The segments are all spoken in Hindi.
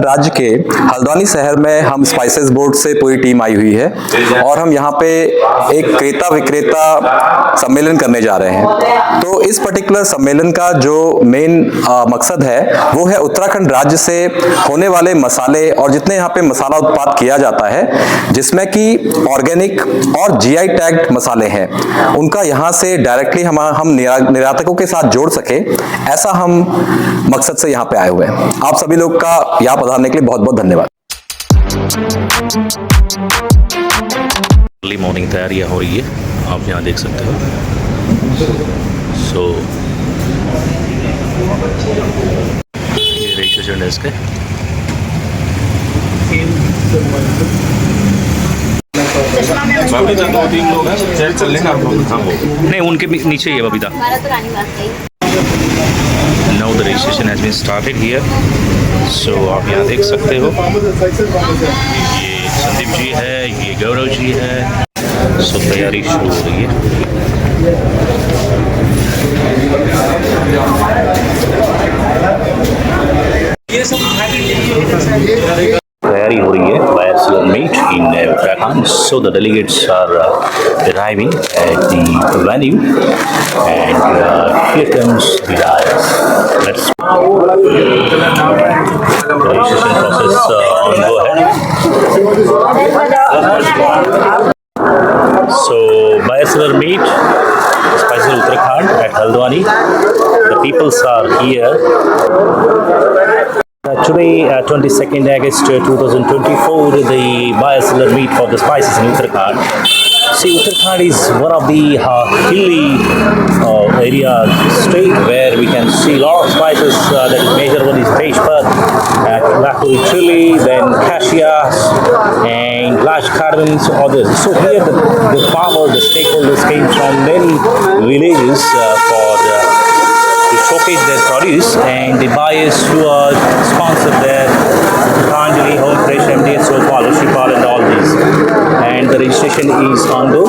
राज्य के हल्द्वानी शहर में हम स्पाइसेस बोर्ड से पूरी टीम आई हुई है और हम यहाँ पे एक क्रेता विक्रेता सम्मेलन करने जा रहे हैं। तो इस पर्टिकुलर सम्मेलन का जो मेन मकसद है वो है उत्तराखंड राज्य से होने वाले मसाले और जितने यहाँ पे मसाला उत्पाद किया जाता है जिसमें कि ऑर्गेनिक और जीआई टैग्ड मसाले हैं उनका यहाँ से डायरेक्टली हम निर्यातकों के साथ जोड़ सके, ऐसा हम मकसद से यहाँ पे आए हुए हैं। आप सभी लोग का यहाँ पधारने के लिए बहुत बहुत धन्यवाद। अर्ली मॉर्निंग तैयारियाँ हो रही है, आप यहाँ देख सकते हो। सो ये रजिस्ट्रेशन डेस्क है। दो तीन लोग हैं, चल लेंगे आप लोग। नहीं, उनके नीचे ही है Babita. Now the registration has been started here. So आप यहाँ देख सकते हो, ये संदीप जी है, ये गौरव जी है। सो तैयारी शुरू हो रही है। तैयारी हो रही है buyers meet in Uttarakhand. So the delegates are arriving at the venue and here comes the buyers. Let's the registration process on go ahead. So buyers meet Spices Uttarakhand at Haldwani. The peoples are here. Today, 22nd August 2024, the buyer-seller meet for the spices in Uttarakhand. See, Uttarakhand is one of the hilly area state where we can see a lot of spices. That is major one is Tejpat, Lakuri chili, then cassia, and large cardamoms, others. So here the farmers, the stakeholders came from many villages to showcase their produce, and the buyers who are sponsored there, Kanjali, Home Fresh, MDS, Sopal, Ushipal and all these. And the registration is on go.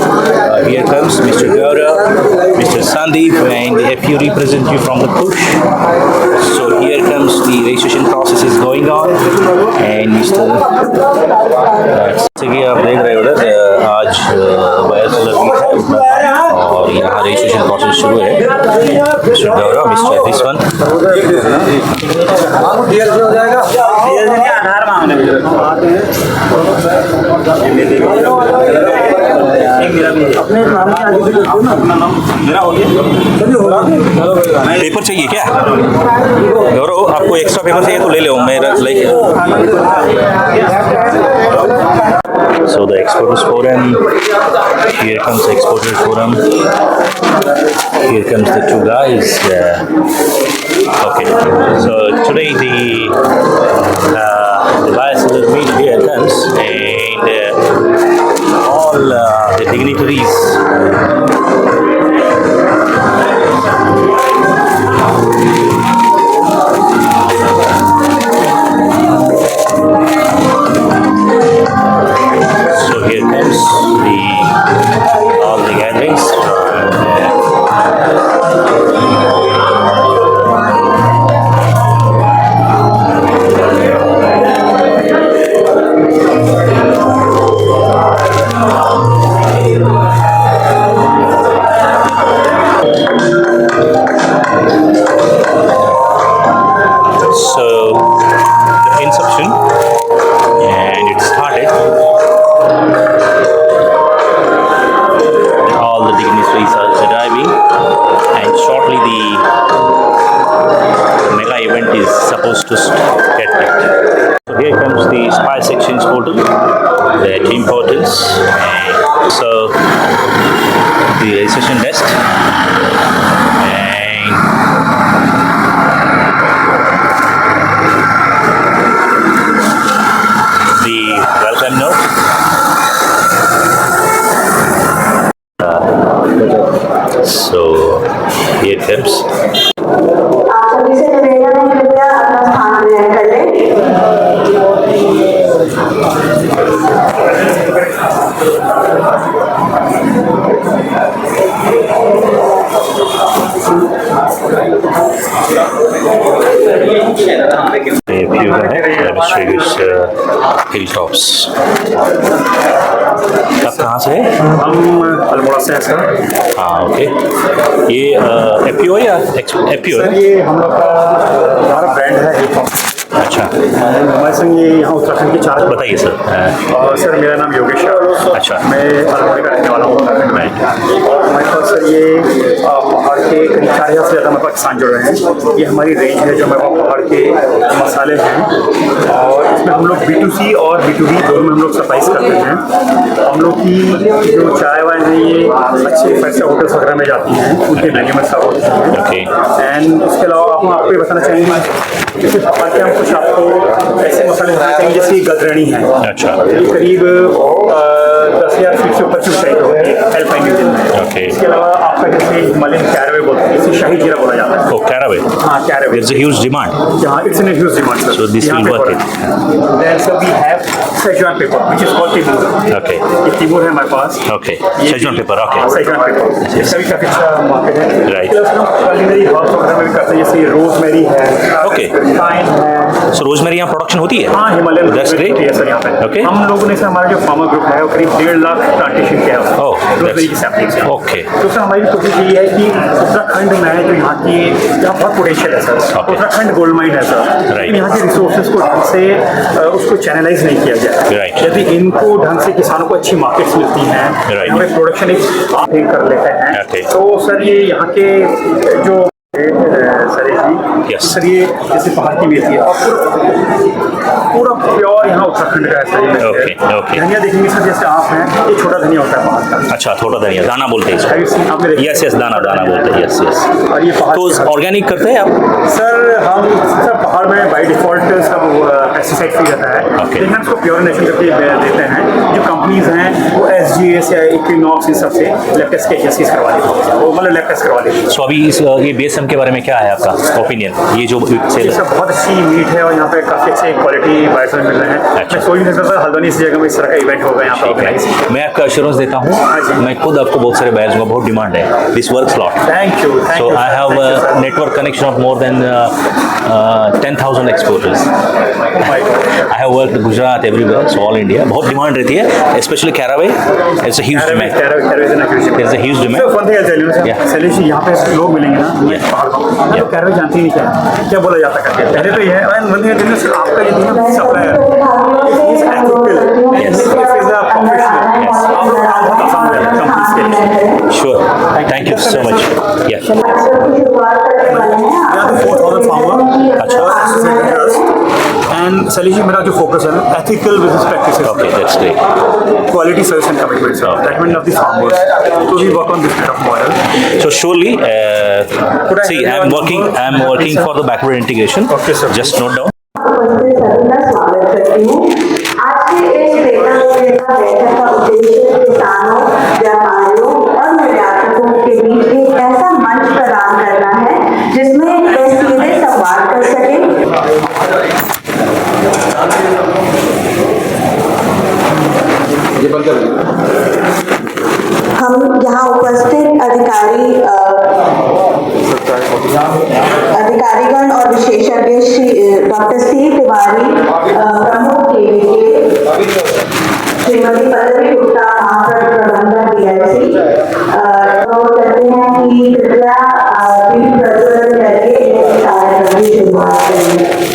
Here comes Mr. Gaurav, Mr. Sandeep, and a few representative from the push. So here comes the registration process is going on, and Mr. जैसे कि आप देख रहे हो उधर आज बायर्स मीट है और यहाँ रजिस्ट्रेशन प्रोसेस शुरू है. Mister Gaurav, mister this one. Aadhaar मांगने मेरा हो गया. पेपर चाहिए क्या गौरव? आपको एक्स्ट्रा पेपर चाहिए तो ले लो, मैं लेके. So the exporters forum, here comes the exporters forum, here comes the two guys. Okay, so today the buyer-seller meet here comes, and all the dignitaries to get that. So here comes the Spice Sections portal, the team portals, and so the registration desk, and the welcome note. So here comes. Vegas hilltops. आप कहाँ से हैं? हम अल्मोड़ा से हैं सर। हाँ ओके। ये एपीओ या एपीओ सर है? ये हम लोग का हमारा ब्रांड है हिप हॉप। अच्छा हमारे संग ये यहाँ उत्तराखंड के चार। बताइए सर। और सर मेरा नाम योगेश है। अच्छा। मैं अल्मोड़ा का रहने वाला हूँ उत्तराखंड में। और हमारे पास सर ये पहाड़ के करीब 4000 से ज़्यादा हमारे पास किसान जुड़ रहे हैं। ये हमारी रेंज है जो हमारे पास पहाड़ के मसाले हैं और इसमें हम लोग B2C और B2B दोनों में हम लोग सप्लाईज करते हैं। हम लोग की जो चाय वाय हैं ये अच्छे 5 स्टार होटल्स वगैरह में जाती हैं, उनके मेन्यू में सब होते हैं। ओके। एंड इसके अलावा हम आपको ये बताना चाहेंगे जैसे पहाड़ के हम कुछ आपको ऐसे मसाले बताना चाहेंगे जैसे गदरणी है। अच्छा। ये करीब 10,000 फीट से ऊपर की ऊंचाई पे होती है एल्पाइन रीजन में। ओके। इसके अलावा आपका जैसे हिमालयन कैरावे बोलते हैं, इसे शाही जीरा बोला जाता है। Oh, caraway. हाँ caraway. There's a huge demand. Yeah, it's in a huge demand, sir. So this यहाँ will पे work हो रहा है। Then sir we have Szechuan pepper, which is called Timur. Okay. ये Timur है हमारे पास। Okay. ये Szechuan भी- pepper, okay. हाँ, Szechuan pepper। इसका भी काफी अच्छा मार्केट है। Right. इसके अलावा हम culinary herbs वगैरह में भी करते हैं जैसे रोजमेरी है। Okay. Thyme है। So rosemary यहाँ प्रोडक्शन होती है? हाँ हिमालयन That's great. है सर यहाँ पे। Okay. हम लोगों ने सर हमारा जो फार्मर ग्रुप है वो करीब 1.5 लाख प्लांटेशन किया है। Oh, रोजमेरी की सैपलिंग्स हैं। Okay. तो सर हमारी कोशिश यही है कि उत्तराखंड में जो यहाँ की यहाँ बहुत पोटेंशियल है sir. Okay. Uttarakhand gold mine है सर। Right. लेकिन यहाँ के रिसोर्सेज को ढंग से उसको चैनलाइज नहीं किया जाए। Right. यदि इनको ढंग से किसानों को अच्छी मार्केट्स मिलती हैं, Right. हमें प्रोडक्शन एक आप ही कर लेते हैं। Okay. तो सर ये यहाँ के जो सर जी Yes. सर ये जैसे पहाड़ की मेथी है पूरा प्योर यहाँ उत्तराखंड का है सर ये Okay, मेथी है। okay. धनिया देखेंगे सर जैसे आप हैं ये छोटा धनिया होता है पहाड़ का। अच्छा छोटा धनिया दाना बोलते हैं इसको। Have you seen- आपने देखा? यस यस दाना दाना बोलते हैं यस यस। और ये पहाड़ तो के हर- ऑर्गेनिक करते हैं आप? सर हम सर पहाड़ में बाई डिफॉल्ट सब पेस्टिसाइड फ्री रहता है। Okay. लेकिन हम इसको प्योर नेशन करके देते हैं। जो कंपनीज हैं वो SGS या इक्विनॉक्स इन सबसे लैब टेस्ट के एजेंसीज करवा लेती हैं। वो मतलब लैब टेस्ट करवा लेती हैं। सो अभी इस ये BSM के बारे में क्या है आपका ओपिनियन? ये जो ये सेल सब बहुत अच्छी मीट है और यहाँ पे काफ़ी अच्छे क्वालिटी बायर्स मिल रहे हैं। अच्छा। मैं सोच नहीं सकता सर हल्द्वानी इस जगह में इस तरह का इवेंट होगा यहाँ पे ऑर्गेनाइज। मैं आपका एश्योरेंस देता हूँ। मैं खुद आपको बहुत सारे बायर्स दूंगा, बहुत डिमांड है this work slot. Thank you So I have a network connection of more than 10,000 exporters. I have worked Gujarat everywhere, so all India. बहुत डिमांड रहती है, especially caraway. It's a huge demand. There's a huge demand. Yeah. सैलिश यहाँ पे लोग मिलेंगे ना Yeah. पहाड़ पर तो कैरवे जानते ही नहीं क्या बोला जाता करके पहले तो ये है और वन थिंग इज आपका ये जो supplier is ethical Yes. Is a professional Yes. आप लोग काम बहुत आसान हो जाता है कंपनीज के लिए। Sure. Thank you so much. Yeah. यहाँ पे 4,000 फार्मर अच्छा। एंड सैलिश जी मेरा जो फोकस है ना ethical business practices Okay, that's great. quality service and commitment, sir. Commitment of the farmers. So we work on this kind of model. So surely, I see, have I'm your working. number? I'm working Okay, sir. for the backward integration. Okay, sir. Just note down. सभी का स्वागत करती हूँ। आज के इस प्रेरणा बैठक का उद्देश्य किसानों, व्यापारियों और निर्यातकों के बीच एक ऐसा मंच प्रदान करना है जिसमें वे सीधे संवाद कर सकें। हम यहाँ उपस्थित अधिकारीगण और विशेषज्ञ डॉक्टर सी तिवारी प्रमुख केवीके श्रीमती पल्लवी गुप्ता महाप्रबंधक प्रबंधक DIC तो कहते हैं कि कृपया दीप प्रज्वलन करके इस कार्यक्रम की शुरुआत करें।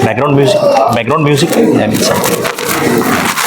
Background music. Background music. I mean something.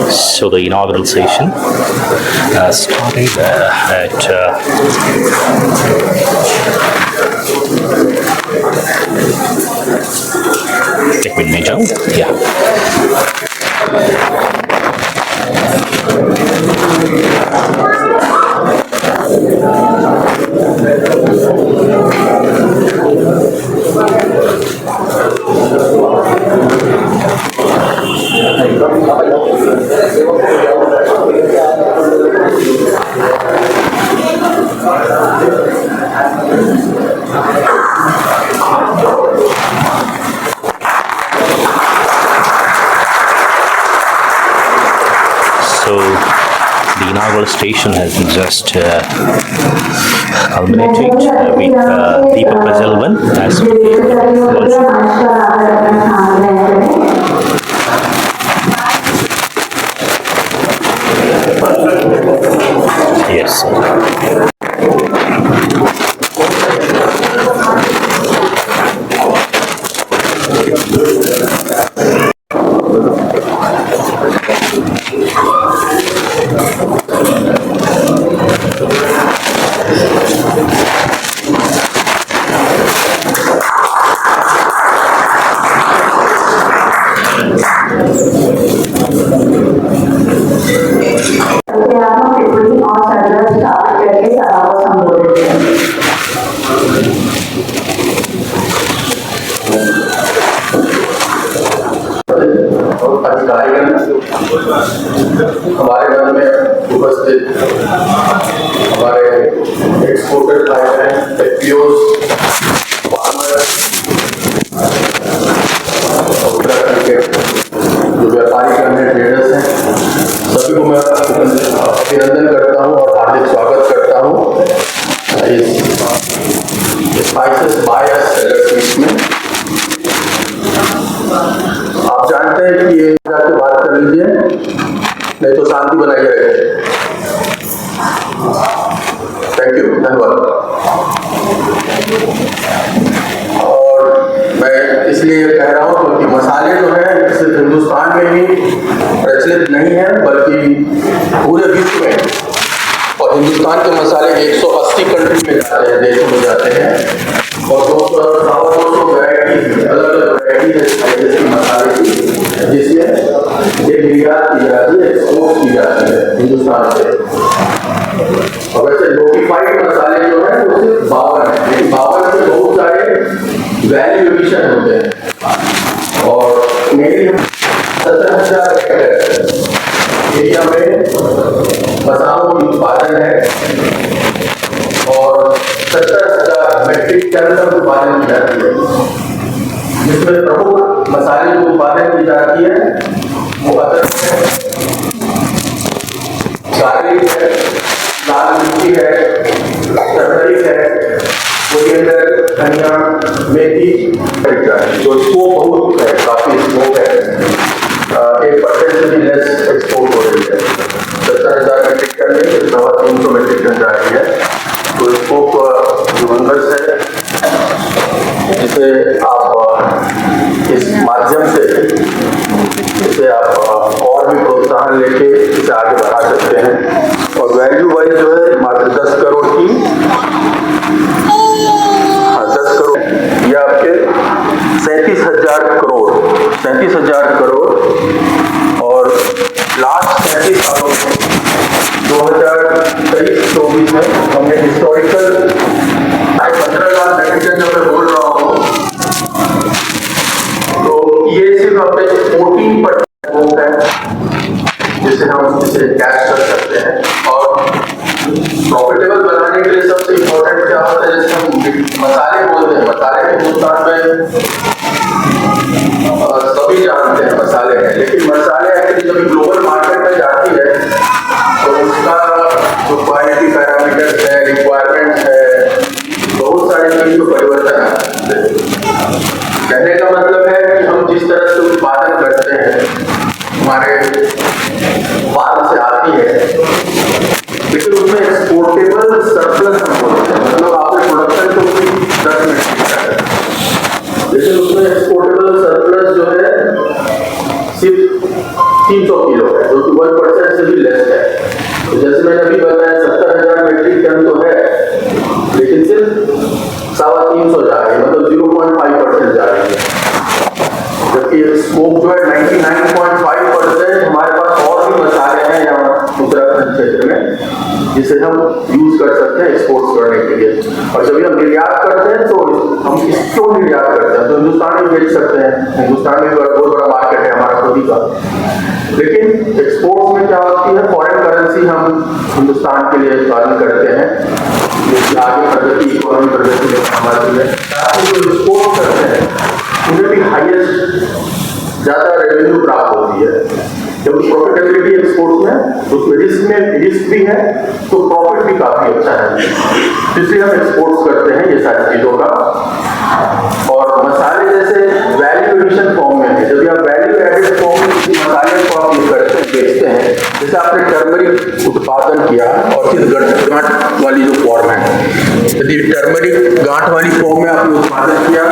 So the inaugural session started at एक मिनट में जाऊँ, yeah. So the inaugural station has just culminated with Deepak Prajalvan as yes. टिप्पणी और संदर्भ स्थापित करके सभा को संबोधित करें। अधिकारीगण हमारे मन में उपस्थित हमारे एक्सपोर्टर भाई बहन एफपीओज उत्तराखंड के जो व्यापारी हैं ट्रेडर्स हैं सभी को मैं अभिनंदन करता हूं और हार्दिक स्वागत करता हूं इस स्पाइसेस बायर्स सेलर्स मीट में। आप जानते हैं कि ये जाके बात कर लीजिए नहीं तो शांति बनाई रहे। थैंक यू, धन्यवाद। और मैं इसलिए कह रहा हूँ क्योंकि मसाले जो है सिर्फ हिंदुस्तान में ही प्रचलित नहीं है बल्कि पूरे विश्व में, और हिंदुस्तान के मसाले 180 कंट्री में जाते हैं, देशों में जाते हैं और 200 वैरायटी अलग अलग वैरायटी है स्पाइसेस की मसाले की जिसमें ये निर्यात की जाती है, एक्सपोर्ट की जाती है हिंदुस्तान से। और वैसे नोटिफाइड मसाले जो है वो सिर्फ 52 है, लेकिन 52 में बहुत सारे वैल्यू एडिशन होते हैं और मेरी 17,000 एरिया में मसालों की उत्पादन है और 70,000 मेट्रिक टन तक उत्पादन की जाती है, जिसमें प्रमुख मसाले जो उत्पादन की जाती है वो अदरक है, गार्लिक है, लाल मिर्ची है, टर्मरिक है, कोरिएंडर, धनिया, मेथी, जो स्कोप बहुत है, काफी स्कोप है, 1% से भी लेस एक्सपोर्ट हो रही है। 70,000 मेट्रिक टन में 300 मेट्रिक टन जा रही है, तो स्कोप ह्यूमंगस है, जिसे आप इस माध्यम से इसे आप और भी प्रोत्साहन लेके इसे आगे बढ़ा सकते हैं। और वैल्यू वाइज जो है मात्र 10 करोड़ की 10 करोड़ या आपके 37,000 करोड़ और लास्ट 35 सालों में 2023-24 में हमने हिस्टोरिकल 15 लाख मेट्रिक टन जब मैं बोल रहा हूँ तो ये सिर्फ अपने 14% है जिसे हम इसे कैश कर सकते हैं। और प्रॉफिटेबल बनाने के लिए सबसे इम्पोर्टेंट क्या होता है, जैसे हम मसाले बोलते हैं, मसाले हिंदुस्तान में सभी जानते हैं मसाले हैं, लेकिन मसाले एक्चुअली जब ग्लोबल मार्केट में जाती है तो उसका जो क्वालिटी पैरामीटर्स है, रिक्वायरमेंट है, बहुत सारे चीज में परिवर्तन आते हैं। कहने का मतलब है कि हम जिस तरह से उत्पादन करते हैं हमारे फार्म से आती है, लेकिन उसमें एक्सपोर्टेबल सरप्लस हम बोलते हैं, मतलब आपने प्रोडक्शन तो उसकी 10 मिनट है, लेकिन उसमें एक्सपोर्टेबल सरप्लस जो है सिर्फ 300 किलो है, जो कि 1% से भी लेस है। तो जैसे मैंने अभी बताया 70,000 मेट्रिक टन तो है, लेकिन सिर्फ 350 जा रही है, मतलब 0.5% जा रही है, जबकि स्कोप जो है 99.5% हमारे पास और भी मसाले हैं यहाँ उत्तराखंड क्षेत्र में जिसे हम यूज कर सकते हैं एक्सपोर्ट करने के लिए। और जब हम निर्यात करते हैं तो हम क्यों निर्यात करते हैं, तो हिंदुस्तान में बेच सकते हैं, हिंदुस्तान में बहुत बड़ा मार्केट है हमारा खुद ही का। लेकिन एक्सपोर्ट में क्या होती है, फॉरेन करेंसी हम हिंदुस्तान के लिए उत्पादन करते हैं, जिससे आगे प्रगति में काम आती है, ताकि जो एक्सपोर्ट करते हैं उन्हें भी हाईएस्ट ज़्यादा रेवेन्यू प्राप्त होती है। जब प्रॉफिटेबिलिटी एक्सपोर्ट में उसमें रिस्क भी है तो प्रॉफिट भी काफ़ी अच्छा है, इसलिए हम एक्सपोर्ट्स करते हैं ये सारी चीज़ों का। और मसाले जैसे वैल्यू एडिशन फॉर्म में है, जब आप वैल्यू एडेड फॉर्म में किसी मसाले को आप ये करते हैं, बेचते हैं, जैसे आपने टर्मरिक उत्पादन किया और फिर गांठ वाली जो फॉर्म है, यदि टर्मरिक गांठ वाली फॉर्म में आपने उत्पादन किया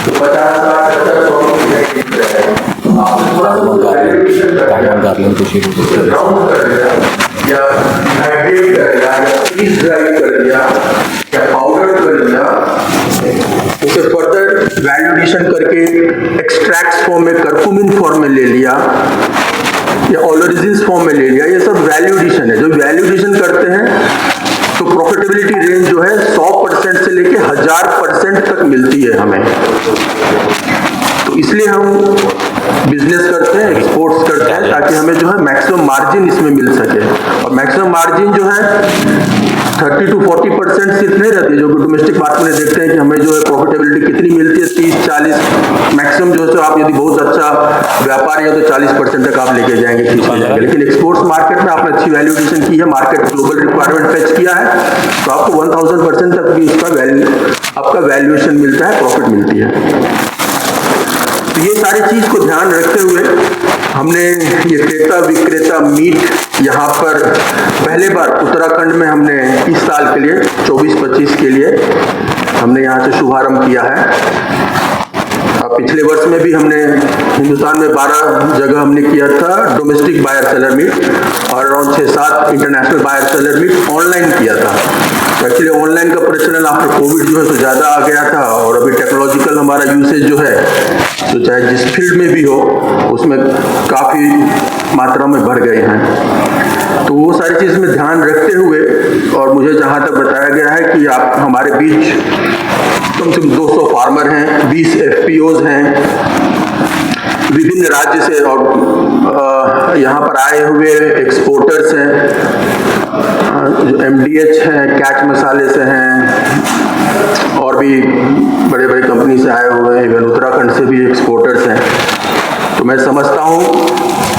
तो 50 लाख 70 आपने थोड़ा सा वैल्यू एडिशन ब्राउन कर दिया या हाइड्रेट कर दिया या फ्रीज ड्राई कर दिया या पाउडर कर दिया, उसे फर्दर वैल्यू एडिशन करके एक्सट्रैक्ट्स फॉर्म में, कर्कुमिन फॉर्म में ले लिया या ओलोरिजिन्स फॉर्म में ले लिया, ये सब वैल्यू एडिशन है। जो वैल्यू एडिशन करते हैं तो प्रॉफिटेबिलिटी रेंज जो है 100% से लेके 1000% तक मिलती है हमें। तो इसलिए हम बिजनेस करते हैं, एक्सपोर्ट्स करते हैं, ताकि हमें जो है मैक्सिमम मार्जिन इसमें मिल सके। और मैक्सिमम मार्जिन जो है 30 to 40% सिर्फ नहीं रहती है, जो डोमेस्टिक मार्केट में देखते हैं कि हमें जो है प्रॉफिटेबिलिटी कितनी मिलती है, 30-40 मैक्सिमम जो है आप यदि बहुत अच्छा व्यापारी है तो 40% तक आप लेके जाएंगे, खींच के जाएंगे। लेकिन एक्सपोर्ट्स मार्केट में आपने अच्छी वैल्यू एडिशन की है, मार्केट ग्लोबल रिक्वायरमेंट फेच किया है, तो आपको 1000% तक भी इसका आपका वैल्यूएशन मिलता है, प्रॉफिट मिलती है। तो ये सारी चीज को ध्यान रखते हुए हमने ये क्रेता विक्रेता मीट यहाँ पर पहले बार उत्तराखंड में हमने इस साल के लिए 24-25 के लिए हमने यहाँ से शुभारंभ किया है। पिछले वर्ष में भी हमने हिंदुस्तान में 12 जगह हमने किया था डोमेस्टिक बायर सेलर मीट और around 6-7 international buyer seller meet online किया था। एक्चुअली ऑनलाइन का प्रचलन आफ्टर कोविड जो है तो ज़्यादा आ गया था और अभी टेक्नोलॉजिकल हमारा यूसेज जो है तो चाहे जिस फील्ड में भी हो उसमें काफ़ी मात्रा में बढ़ गए हैं। तो वो सारी चीज़ में ध्यान रखते हुए और मुझे जहाँ तक बताया गया है कि आप हमारे बीच कम से कम 200 फार्मर हैं, 20 FPOs हैं विभिन्न राज्य से और यहाँ पर आए हुए एक्सपोर्टर्स हैं, जो MDH हैं, कैच मसाले से हैं और भी बड़े बड़े कंपनी से आए हुए हैं, इवन उत्तराखंड से भी एक्सपोर्टर्स हैं। तो मैं समझता हूँ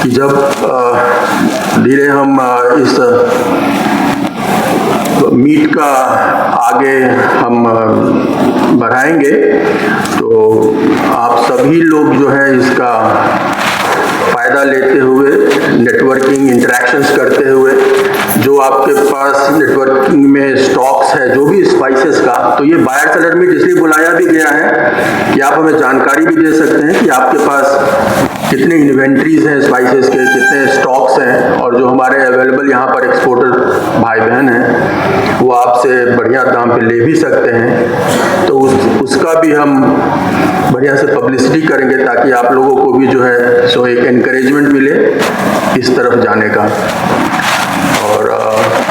कि जब धीरे हम इस मीट का आगे हम बढ़ाएंगे तो आप सभी लोग जो है इसका फ़ायदा लेते हुए, नेटवर्किंग इंटरेक्शंस करते हुए, जो आपके पास नेटवर्किंग में स्टॉक्स है जो भी स्पाइसेस का, तो ये बायर सेलर मीट इसलिए बुलाया भी गया है कि आप हमें जानकारी भी दे सकते हैं कि आपके पास कितने इन्वेंट्रीज हैं स्पाइसेस के, कितने स्टॉक्स हैं, और जो हमारे अवेलेबल यहाँ पर एक्सपोर्टर भाई बहन हैं वो आपसे बढ़िया दाम पे ले भी सकते हैं। तो उसका भी हम बढ़िया से पब्लिसिटी करेंगे ताकि आप लोगों को भी जो है सो एक एनकरेजमेंट मिले इस तरफ जाने का। और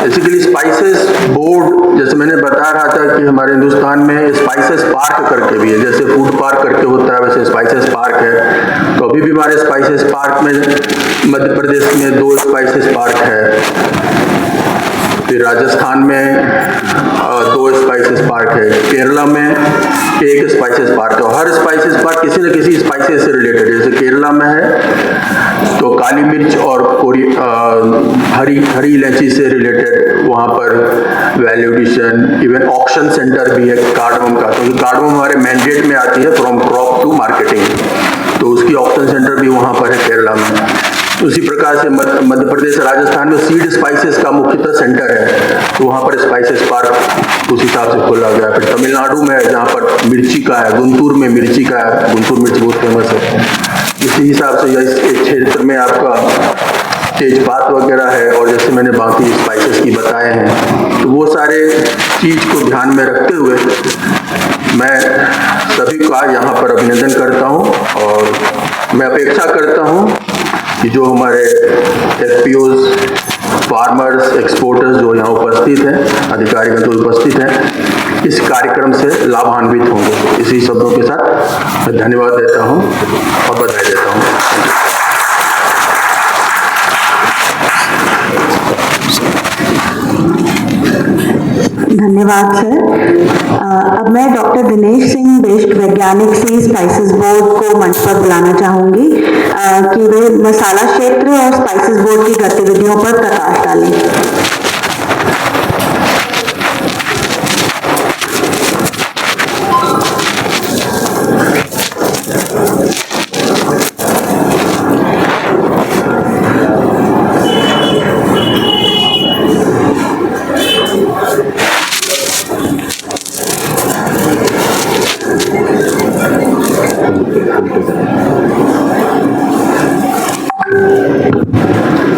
बेसिकली स्पाइसेस बोर्ड, जैसे मैंने बता रहा था कि हमारे हिंदुस्तान में स्पाइसेस पार्क करके भी है, जैसे फूड पार्क करके होता है वैसे स्पाइसेस पार्क है। तो अभी भी हमारे स्पाइसेस पार्क में मध्य प्रदेश में 2 स्पाइसेस पार्क है, फिर राजस्थान में 2 स्पाइसेस पार्क है, केरला में 1 स्पाइसेस पार्क है। और हर स्पाइसेस पार्क किसी न किसी स्पाइसेस से रिलेटेड है। जैसे केरला में है तो काली मिर्च और हरी इलायची से रिलेटेड वहाँ पर value addition, even auction centre भी है कार्डमम का, क्योंकि कार्डमम हमारे मैंडेट में आती है फ्रॉम क्रॉप टू मार्केटिंग, तो उसकी ऑक्शन सेंटर भी वहाँ पर है केरला में। उसी प्रकार से मध्य प्रदेश राजस्थान में सीड स्पाइसेस का मुख्यतः सेंटर है, तो वहाँ पर स्पाइसेस पार्क उस हिसाब से खोला गया। फिर तमिलनाडु में जहाँ पर मिर्ची का है, गुंटूर में मिर्ची का है, गुंटूर मिर्ची बहुत फेमस है, इसी हिसाब से इस क्षेत्र में आपका तेजपात वगैरह है, और जैसे मैंने बाकी स्पाइसेस की बताए हैं। तो वो सारे चीज़ को ध्यान में रखते हुए मैं सभी का यहाँ पर अभिनंदन करता हूँ और मैं अपेक्षा करता हूँ कि जो हमारे FPOs, फार्मर्स, एक्सपोर्टर्स जो यहाँ उपस्थित हैं, अधिकारीगण जो उपस्थित हैं, इस कार्यक्रम से लाभान्वित होंगे। इसी शब्दों के साथ मैं धन्यवाद देता हूँ और बधाई देता हूँ। धन्यवाद सर। अब मैं डॉक्टर दिनेश सिंह बेस्ट वैज्ञानिक सी स्पाइसेस बोर्ड को मंच पर बुलाना चाहूंगी कि वे मसाला क्षेत्र और स्पाइसेस बोर्ड की गतिविधियों पर प्रकाश डालें।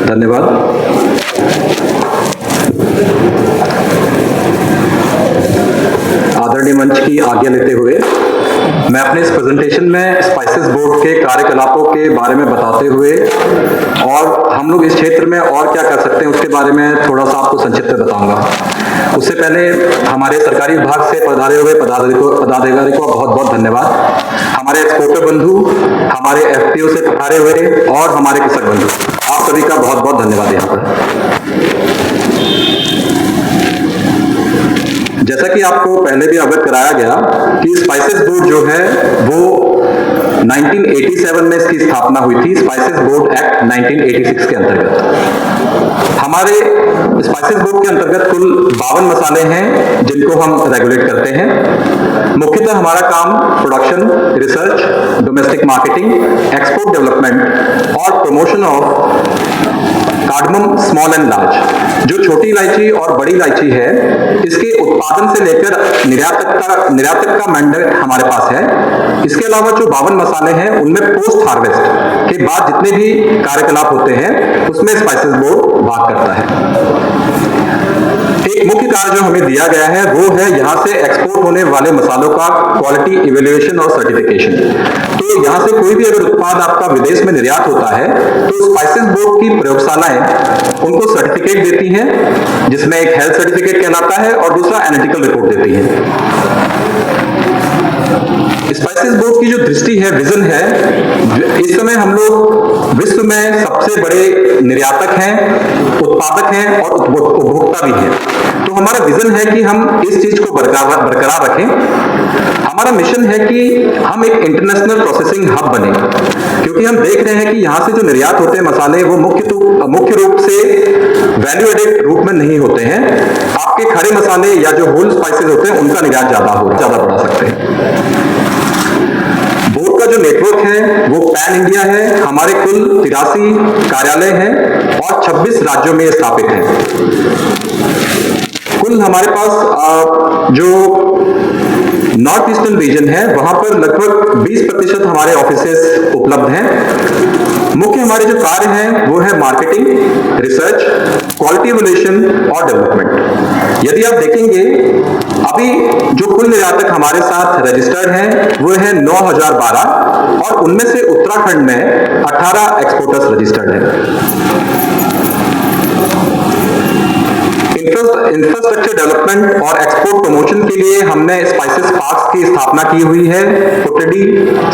धन्यवाद। आदरणीय मंच की आज्ञा लेते हुए मैं अपने इस प्रेजेंटेशन में स्पाइसेस बोर्ड के कार्यकलापों के बारे में बताते हुए और हम लोग इस क्षेत्र में और क्या कर सकते हैं उसके बारे में थोड़ा सा आपको संक्षिप्त में बताऊंगा। उससे पहले हमारे सरकारी विभाग से पधारे हुए पदाधिकारी को बहुत बहुत धन्यवाद। हमारे एक्सपोर्टर बंधु, हमारे एफपीओ से पधारे हुए और हमारे कृषक बंधु, आप सभी का बहुत बहुत धन्यवाद। यहाँ पर जैसा कि आपको पहले भी अवगत कराया गया कि स्पाइसेस बोर्ड जो है वो 1987 में इसकी स्थापना हुई थी, स्पाइसेस बोर्ड एक्ट 1986 के अंतर्गत। हमारे स्पाइसेस बोर्ड के अंतर्गत कुल 52 मसाले हैं जिनको हम रेगुलेट करते हैं। मुख्यतः हमारा काम production, research, domestic marketing, export development और promotion of cardamom small and large, जो छोटी इलायची और बड़ी इलायची है, इसके उत्पादन से लेकर निर्यात तक का मैंडेट हमारे पास है। इसके अलावा जो 52 मसाले हैं उनमें पोस्ट हार्वेस्ट के बाद जितने भी कार्यकलाप होते हैं उसमें स्पाइसेस बोर्ड भाग करता है। एक मुख्य कार्य जो हमें दिया गया है वो है यहाँ से एक्सपोर्ट होने वाले मसालों का क्वालिटी इवेल्युएशन और सर्टिफिकेशन। तो यहाँ से कोई भी अगर उत्पाद आपका विदेश में निर्यात होता है तो स्पाइसेस बोर्ड की प्रयोगशालाएं उनको सर्टिफिकेट देती हैं, जिसमें एक हेल्थ सर्टिफिकेट कहलाता है और दूसरा एनालिटिकल रिपोर्ट देती है। स्पाइसेस बोर्ड की जो दृष्टि है, विजन है, इस समय हम लोग विश्व में सबसे बड़े निर्यातक हैं, उत्पादक हैं और उपभोक्ता भी हैं। तो हमारा विजन है कि हम इस चीज को बरकरार रखें। हमारा मिशन है कि हम एक इंटरनेशनल प्रोसेसिंग हब बने, क्योंकि हम देख रहे हैं कि यहाँ से जो निर्यात होते हैं मसाले वो मुख्य रूप से वैल्यू एडेड रूप में नहीं होते हैं। आपके खड़े मसाले या जो होल स्पाइसेस होते हैं उनका निर्यात ज्यादा बढ़ा सकते हैं। बोर्ड का जो नेटवर्क है वो पैन इंडिया है। हमारे कुल 83 कार्यालय हैं और 26 राज्यों में स्थापित हैं। कुल हमारे पास जो नॉर्थ ईस्टर्न रीजन है वहां पर लगभग 20% हमारे ऑफिसेस उपलब्ध हैं। मुख्य हमारे जो कार्य हैं वो है मार्केटिंग, रिसर्च, क्वालिटी इवैल्यूएशन और डेवलपमेंट। यदि आप देखेंगे अभी जो कुल निर्यातक हमारे साथ रजिस्टर्ड हैं वो है 9012 और उनमें से उत्तराखंड में 18 एक्सपोर्टर्स रजिस्टर्ड हैं। इंफ्रास्ट्रक्चर डेवलपमेंट और एक्सपोर्ट प्रमोशन के लिए हमने स्पाइसेस पार्क्स की स्थापना की हुई है कुटडी,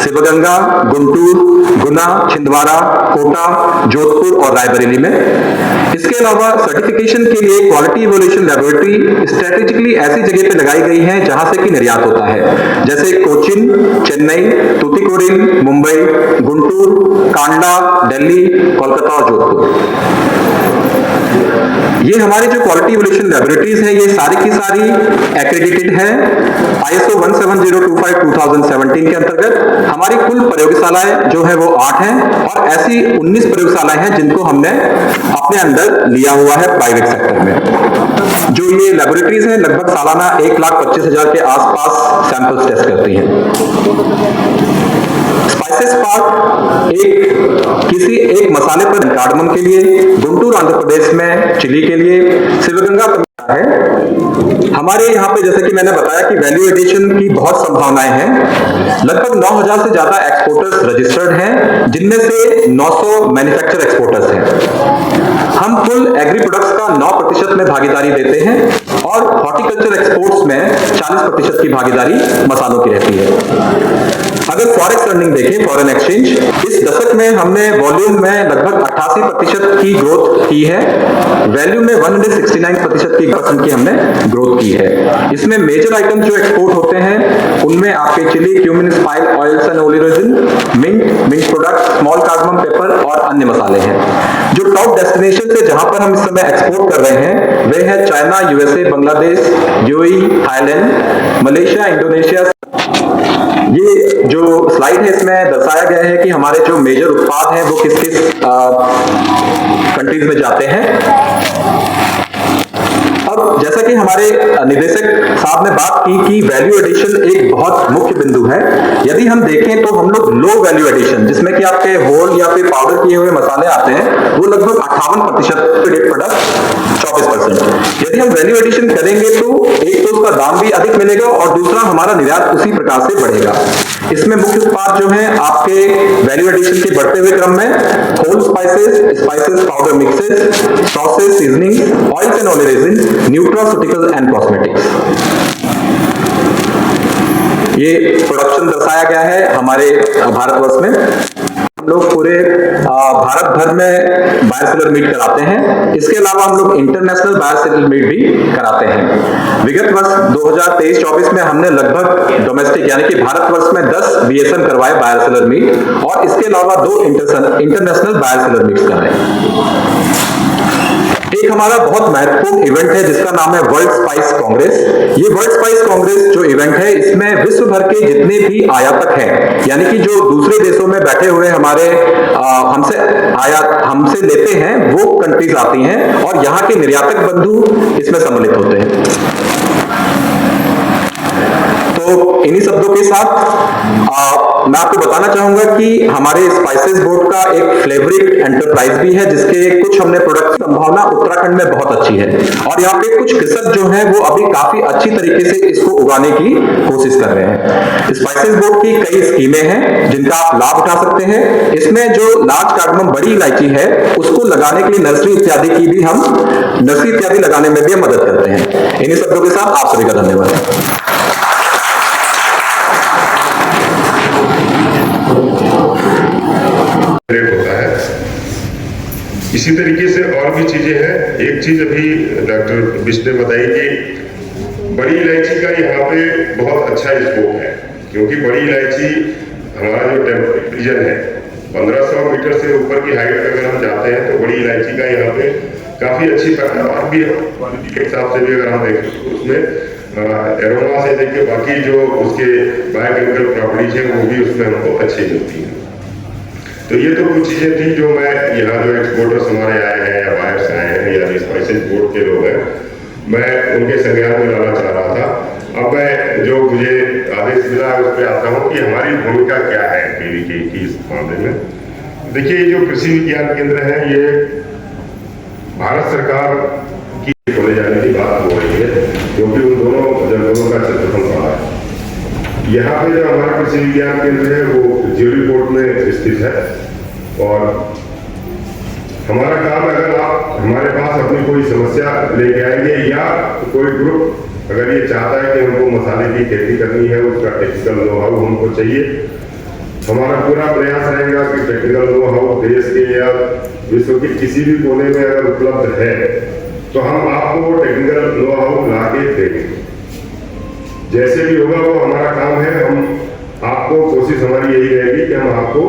शिवगंगा, गुंटूर, गुना, छिंदवाड़ा, कोटा, जोधपुर और रायबरेली में। इसके अलावा सर्टिफिकेशन के लिए क्वालिटी इवैल्यूएशन लैबोरेटरी स्ट्रेटेजिकली ऐसी जगह पे लगाई गई है जहां से कि निर्यात होता है, जैसे कोचिन, चेन्नई, तूतीकोरिन, मुंबई, गुंटूर, कांडला, दिल्ली, कोलकाता और जोधपुर। ये हमारी जो क्वालिटी इवैल्यूएशन लैबोरेटरीज हैं ये सारी की सारी एक्रेडिटेड है ISO 17025-2017 के अंतर्गत। हमारी कुल प्रयोगशालाएं जो है वो 8 हैं और ऐसी 19 प्रयोगशालाएं हैं जिनको हमने अपने अंदर लिया हुआ है प्राइवेट सेक्टर में। जो ये लैबोरेटरीज हैं लगभग सालाना 1,25,000 के आसपास सैंपल्स टेस्ट करती हैं। स्पाइसेस पार्क किसी एक मसाले पर कार्डमम के लिए, गुंटूर आंध्र प्रदेश में चिली के लिए, शिवगंगा है। हमारे यहाँ पे जैसे कि मैंने बताया कि वैल्यू एडिशन की बहुत संभावनाएं हैं। लगभग 9000 से ज्यादा एक्सपोर्टर्स रजिस्टर्ड हैं, जिनमें से 900 मैन्युफैक्चर एक्सपोर्टर्स हैं। हम कुल एग्री प्रोडक्ट्स का 9% में भागीदारी देते हैं और हॉर्टिकल्चर एक्सपोर्ट्स में 40% की भागीदारी मसालों की रहती है। अगर फॉरेक्स अर्निंग देखें, फॉरेन एक्सचेंज, इस दशक में हमने वॉल्यूम में लगभग 88% की ग्रोथ की है, वैल्यू में 169% की हमने ग्रोथ की है। इसमें मेजर आइटम जो एक्सपोर्ट होते हैं उनमें आपके chilli, cumin, spice oils and olive, mint product, small cardamom pepper और अन्य मसाले हैं। जो टॉप डेस्टिनेशन से जहां पर हम इस समय एक्सपोर्ट कर रहे हैं वे है China, USA, Bangladesh, UAE, Thailand, Malaysia, Indonesia. ये जो स्लाइड है इसमें दर्शाया गया है कि हमारे जो मेजर उत्पाद हैं वो किस किस कंट्रीज में जाते हैं। अब जैसा कि हमारे निदेशक साहब ने बात की कि वैल्यू एडिशन एक बहुत मुख्य बिंदु है। यदि हम देखें तो हम लोग लो वैल्यू एडिशन, जिसमें कि आपके होल या फिर पाउडर किए हुए मसाले आते हैं, वो लगभग 58%, प्रोडक्ट 24%। यदि हम वैल्यू एडिशन करेंगे तो एक तो उसका दाम भी अधिक मिलेगा और दूसरा हमारा निर्यात उसी प्रकार से बढ़ेगा। इसमें मुख्य उत्पाद जो हैं आपके वैल्यू एडिशन के बढ़ते हुए क्रम में whole spices, powder mixes, sauces, seasoning, oils and olive resin, nutraceuticals and cosmetics. ये प्रोडक्शन दर्शाया गया है हमारे भारतवर्ष में। हम लोग पूरे भारत भर में बायोसेलर मीट कराते हैं। इसके अलावा हम लोग इंटरनेशनल बायोसेलर मीट भी कराते हैं। विगत वर्ष 2023-24 में हमने लगभग डोमेस्टिक यानी कि भारतवर्ष में 10 बीएसएम करवाए बायोसेलर मीट और इसके अलावा 2 इंटरनेशनल बायोसेलर मीट्स कराए। एक हमारा बहुत महत्वपूर्ण इवेंट है जिसका नाम है वर्ल्ड स्पाइस कांग्रेस। ये वर्ल्ड स्पाइस कांग्रेस जो इवेंट है इसमें विश्व भर के जितने भी आयातक हैं, यानी कि जो दूसरे देशों में बैठे हुए हमारे हमसे लेते हैं वो कंट्रीज आती हैं और यहाँ के निर्यातक बंधु इसमें सम्मिलित होते हैं। तो इन्हीं शब्दों के साथ मैं आपको बताना चाहूंगा कि हमारे स्पाइसेस बोर्ड का एक फ्लेवरिक एंटरप्राइज भी है जिसके कुछ हमने प्रोडक्ट की संभावना उत्तराखंड में बहुत अच्छी है और यहाँ पे कुछ कृषक जो हैं वो अभी काफी अच्छी तरीके से इसको उगाने की कोशिश कर रहे हैं। स्पाइसेस बोर्ड की कई स्कीमें हैं जिनका आप लाभ उठा सकते हैं। इसमें जो लार्ज कार्डमम बड़ी इलायची है उसको लगाने के लिए नर्सरी इत्यादि लगाने में भी हम मदद करते हैं। इन्हीं शब्दों के साथ आप सभी का धन्यवाद। होता है इसी तरीके से और भी चीजें हैं। एक चीज अभी डॉक्टर बिष्ट ने बताई कि बड़ी इलायची का यहाँ पे बहुत अच्छा स्कोप है, क्योंकि बड़ी इलायची हमारा जो टेम्परेचर है 1500 मीटर से ऊपर की हाइट पे अगर हम जाते हैं तो बड़ी इलायची का यहाँ पे काफी अच्छी पैदावार भी है। क्वालिटी के हिसाब से भी अगर हम देखें तो उसमें एरोमा से लेके बाकी जो उसके बायोकेमिकल प्रॉपर्टीज है वो भी उसमें हमको अच्छी मिलती है। तो ये तो कुछ चीजें थी जो मैं यहाँ जो एक्सपोर्टर्स हमारे आए हैं या बायर्स आए हैं या स्पाइसेस बोर्ड के लोग हैं, मैं उनके संज्ञान में लाना चाह रहा था। अब मैं जो मुझे आदेश मिला उस पर आता हूँ कि हमारी भूमिका क्या है केवीके की इस मामले में। देखिए, ये जो कृषि विज्ञान केंद्र है ये भारत सरकार की खोले जाने की बात हो रही है, क्योंकि उन दोनों जनपदों का क्षेत्रफल बड़ा है। यहाँ पे जो हमारा कृषि विज्ञान केंद्र है वो ज्यूरी पोर्ट में स्थित है और हमारा काम, अगर आप हमारे पास अपनी कोई समस्या लेके आएंगे या कोई ग्रुप अगर ये चाहता है कि हमको मसाले की खेती करनी है, उसका टेक्निकल नो हाउ हमको चाहिए, हमारा पूरा प्रयास रहेगा कि टेक्निकल नो हाउ देश के या विश्व के किसी भी कोने में अगर उपलब्ध है तो हम आपको टेक्निकल नो हाउ ला के देंगे। जैसे भी होगा वो हमारा काम है। हम आपको कोशिश हमारी यही रहेगी कि हम आपको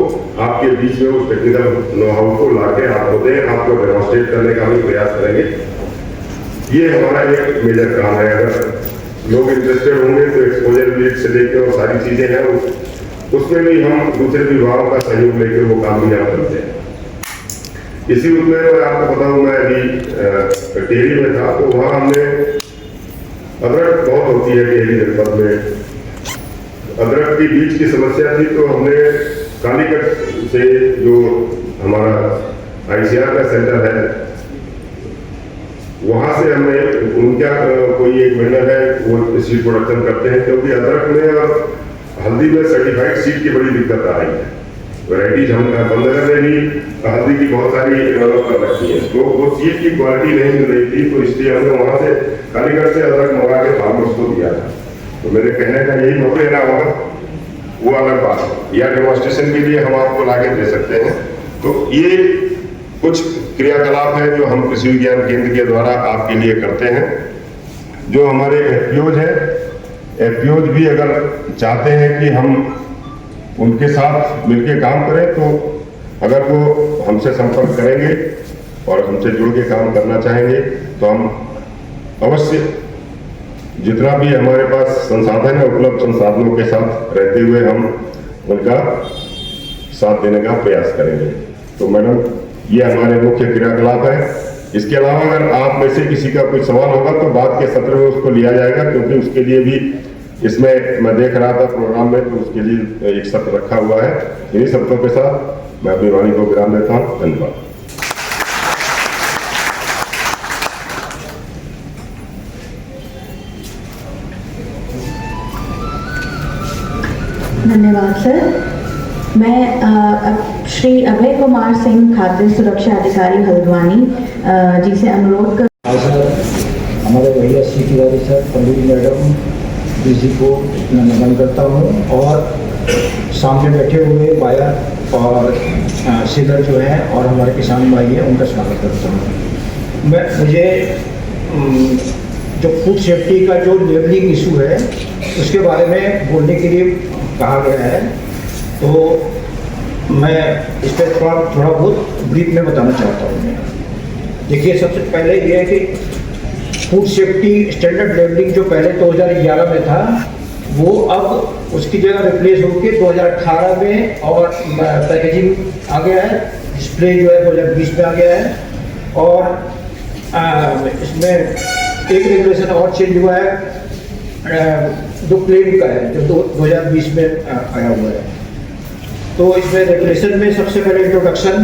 आपके बीच में उस टेक्निकल नो हाउ को लाके आपको दें, आपको डेमोन्स्ट्रेट करने का भी प्रयास करेंगे। ये हमारा एक मेजर काम है। अगर लोग इंटरेस्टेड होंगे तो एक्सपोजर विजिट से लेकर और सारी चीजें हैं उसमें भी हम दूसरे विभागों का सहयोग लेकर वो काम भी हम करते हैं। इसी रूप में मैं आपको बताऊं, मैं अभी टेहरी में था तो वहाँ हमने अदरक बहुत होती है टेहरी जनपद में, अदरक की बीज की समस्या थी तो हमने कालीकट से जो हमारा आईसीआर का सेंटर है वहाँ से हमने उनका कोई एक वेंडर है वो सीड प्रोडक्शन करते हैं, क्योंकि अदरक में और हल्दी में सर्टिफाइड सीड की बड़ी दिक्कत आ रही है। वैरायटीज हम बंदर में भी हल्दी की बहुत सारी डेवलप कर रखी है, तो वो चीज की क्वालिटी नहीं मिल रही थी, तो इसलिए हमने वहाँ से कालीगढ़ से अदरक मंगा के फार्मर्स को दिया था। तो मेरे कहने का यही मौके ना होगा, वो अलग बात है, या डेमोन्स्ट्रेशन के लिए हम आपको लाके दे सकते हैं। तो ये कुछ क्रियाकलाप है जो हम कृषि विज्ञान केंद्र के द्वारा आपके लिए करते हैं। जो हमारे एफपीओज है, एफपीओज भी अगर चाहते हैं कि हम उनके साथ मिलके काम करें, तो अगर वो हमसे संपर्क करेंगे और हमसे जुड़ के काम करना चाहेंगे, तो हम अवश्य जितना भी हमारे पास संसाधन है, उपलब्ध संसाधनों के साथ रहते हुए हम उनका साथ देने का प्रयास करेंगे। तो मैडम, ये हमारे मुख्य क्रियाकलाप है। इसके अलावा अगर आप में से किसी का कोई सवाल होगा तो बाद के सत्र में उसको लिया जाएगा, क्योंकि उसके लिए भी इसमें मैं देख रहा था प्रोग्राम में, तो उसके लिए एक सत्र रखा हुआ है। इन्हीं शब्दों के साथ मैं अपनी वाणी को विराम देता हूँ। धन्यवाद। धन्यवाद सर। मैं श्री अभय कुमार सिंह, खाद्य सुरक्षा अधिकारी हल्द्वानी जी से अनुरोध कर हमारे भैया सी तिवारी सर, पंडित मैडम जी को मैं नमन करता हूँ, और सामने बैठे हुए बायर और सीलर जो हैं और हमारे किसान भाई हैं, उनका स्वागत करता हूँ। मुझे जो फूड सेफ्टी का जो लेबलिंग इशू है उसके बारे में बोलने के लिए कहा गया है, तो मैं इस पर थोड़ा बहुत ब्रीफ में बताना चाहता हूँ। देखिए, सबसे पहले ये है कि फूड सेफ्टी स्टैंडर्ड लेबलिंग जो पहले 2011 में था, वो अब उसकी जगह रिप्लेस होकर 2018 में और पैकेजिंग आ गया है, डिस्प्ले जो है 2020 में आ गया है, और इसमें एक रेगुलेशन और चेंज हुआ है जो क्लेम का है, जो 2020 में आया हुआ है। तो इसमें रेगुलेशन में सबसे पहले इंट्रोडक्शन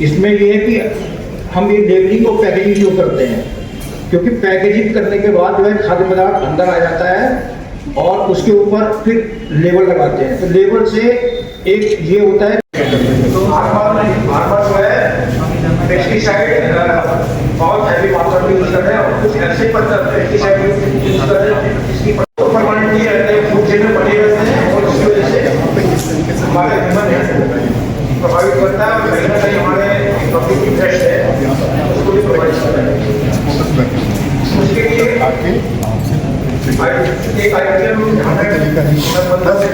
इसमें ये है कि हम ये लेबलिंग और पैकेजिंग क्यों करते हैं, क्योंकि पैकेजिंग करने के बाद जो है खाद्य पदार्थ अंदर आ जाता है और उसके ऊपर फिर लेबल लगाते हैं। तो लेबल से एक ये होता है, तो बार जो है पेस्टिसाइड बहुत हैवी मात्रा में यूज कर रहे हैं, और कुछ ऐसे पेस्टिसाइड यूज कर रहे हैं जिसकी परमानेंटली रहते हैं, फूड चेन में बने रहते हैं, और इसकी वजह से हमारे ह्यूमन हेल्थ प्रभावित करता है। कहीं ना कहीं हमारे टॉपिक की फ्रेश है उसको भी प्रभावित करता है। उसके लिए एक आइटम हमें संबंध से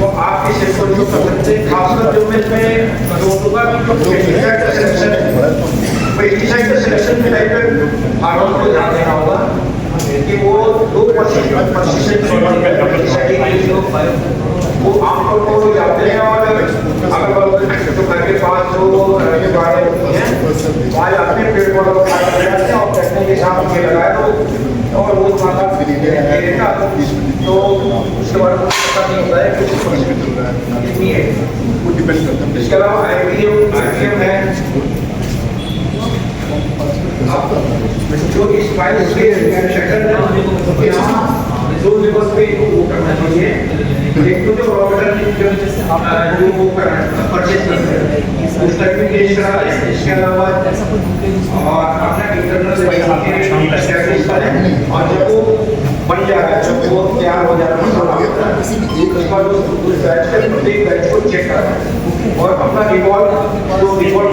तो आप इस को जो कर सकते हैं, खासकर जो मैं इसमें होगा कि पेस्टिसाइड का सिलेक्शन में फार्मर को ध्यान देना होगा कि वो 2% वो आमतौर पर वो जाते हैं, और अगर तो घर के पास जो गाड़ियाँ होती हैं वहाँ जाते हैं, पेड़ पौधों को काट जाते हैं और कटने के साथ ये लगाए तो, और वो माता देगा तो उसके बारे में पता नहीं होता है कि कितनी है, वो डिपेंड करता है। इसके अलावा IPM है जो इस फाइल के सेक्टर में यहाँ दो लेवल पे वो करना चाहिए। एक तो जो रॉ मटेरियल जो वो परचेज करते हैं उसका भी पेश करा है, इसके अलावा और अपना इंटरनल एस्टैब्लिश करें, और जब वो बन जाएगा, जब वो तैयार हो जाएगा उसका उस बैच का प्रत्येक बैच को चेक करना और अपना रिकॉर्ड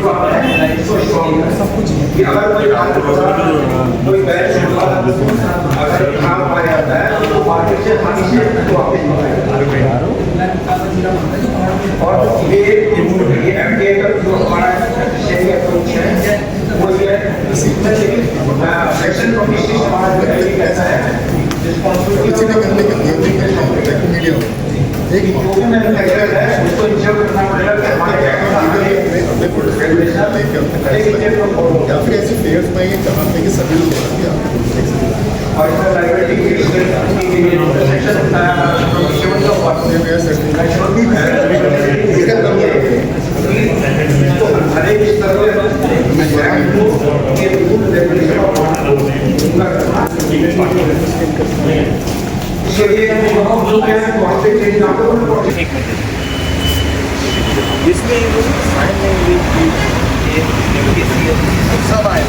करना है, इसको स्ट्रॉन्ग कि अगर कोई बैच अगर खराब आ जाता है तो मार्केट से आसानी से वापस मंगाएगा। और ये FDA का जो हमारा सही अप्रोच है वो ये सेक्शन 26 हमारा जो है कहता है रिस्पॉन्सिबिलिटी जो भी मैन्युफैक्चरर है उसको इंश्योर करना पड़ेगा कि हमारे या फिर ऐसे फेयर्स में ये कहाँ पे कि सभी लोग और इसमें लाइब्रेरी की सेक्शन हर एक स्तर इसके तो क्या है वहाँ पे चेंज आपको एक मिनट इसमें वो साइन लैंग्वेज सब आए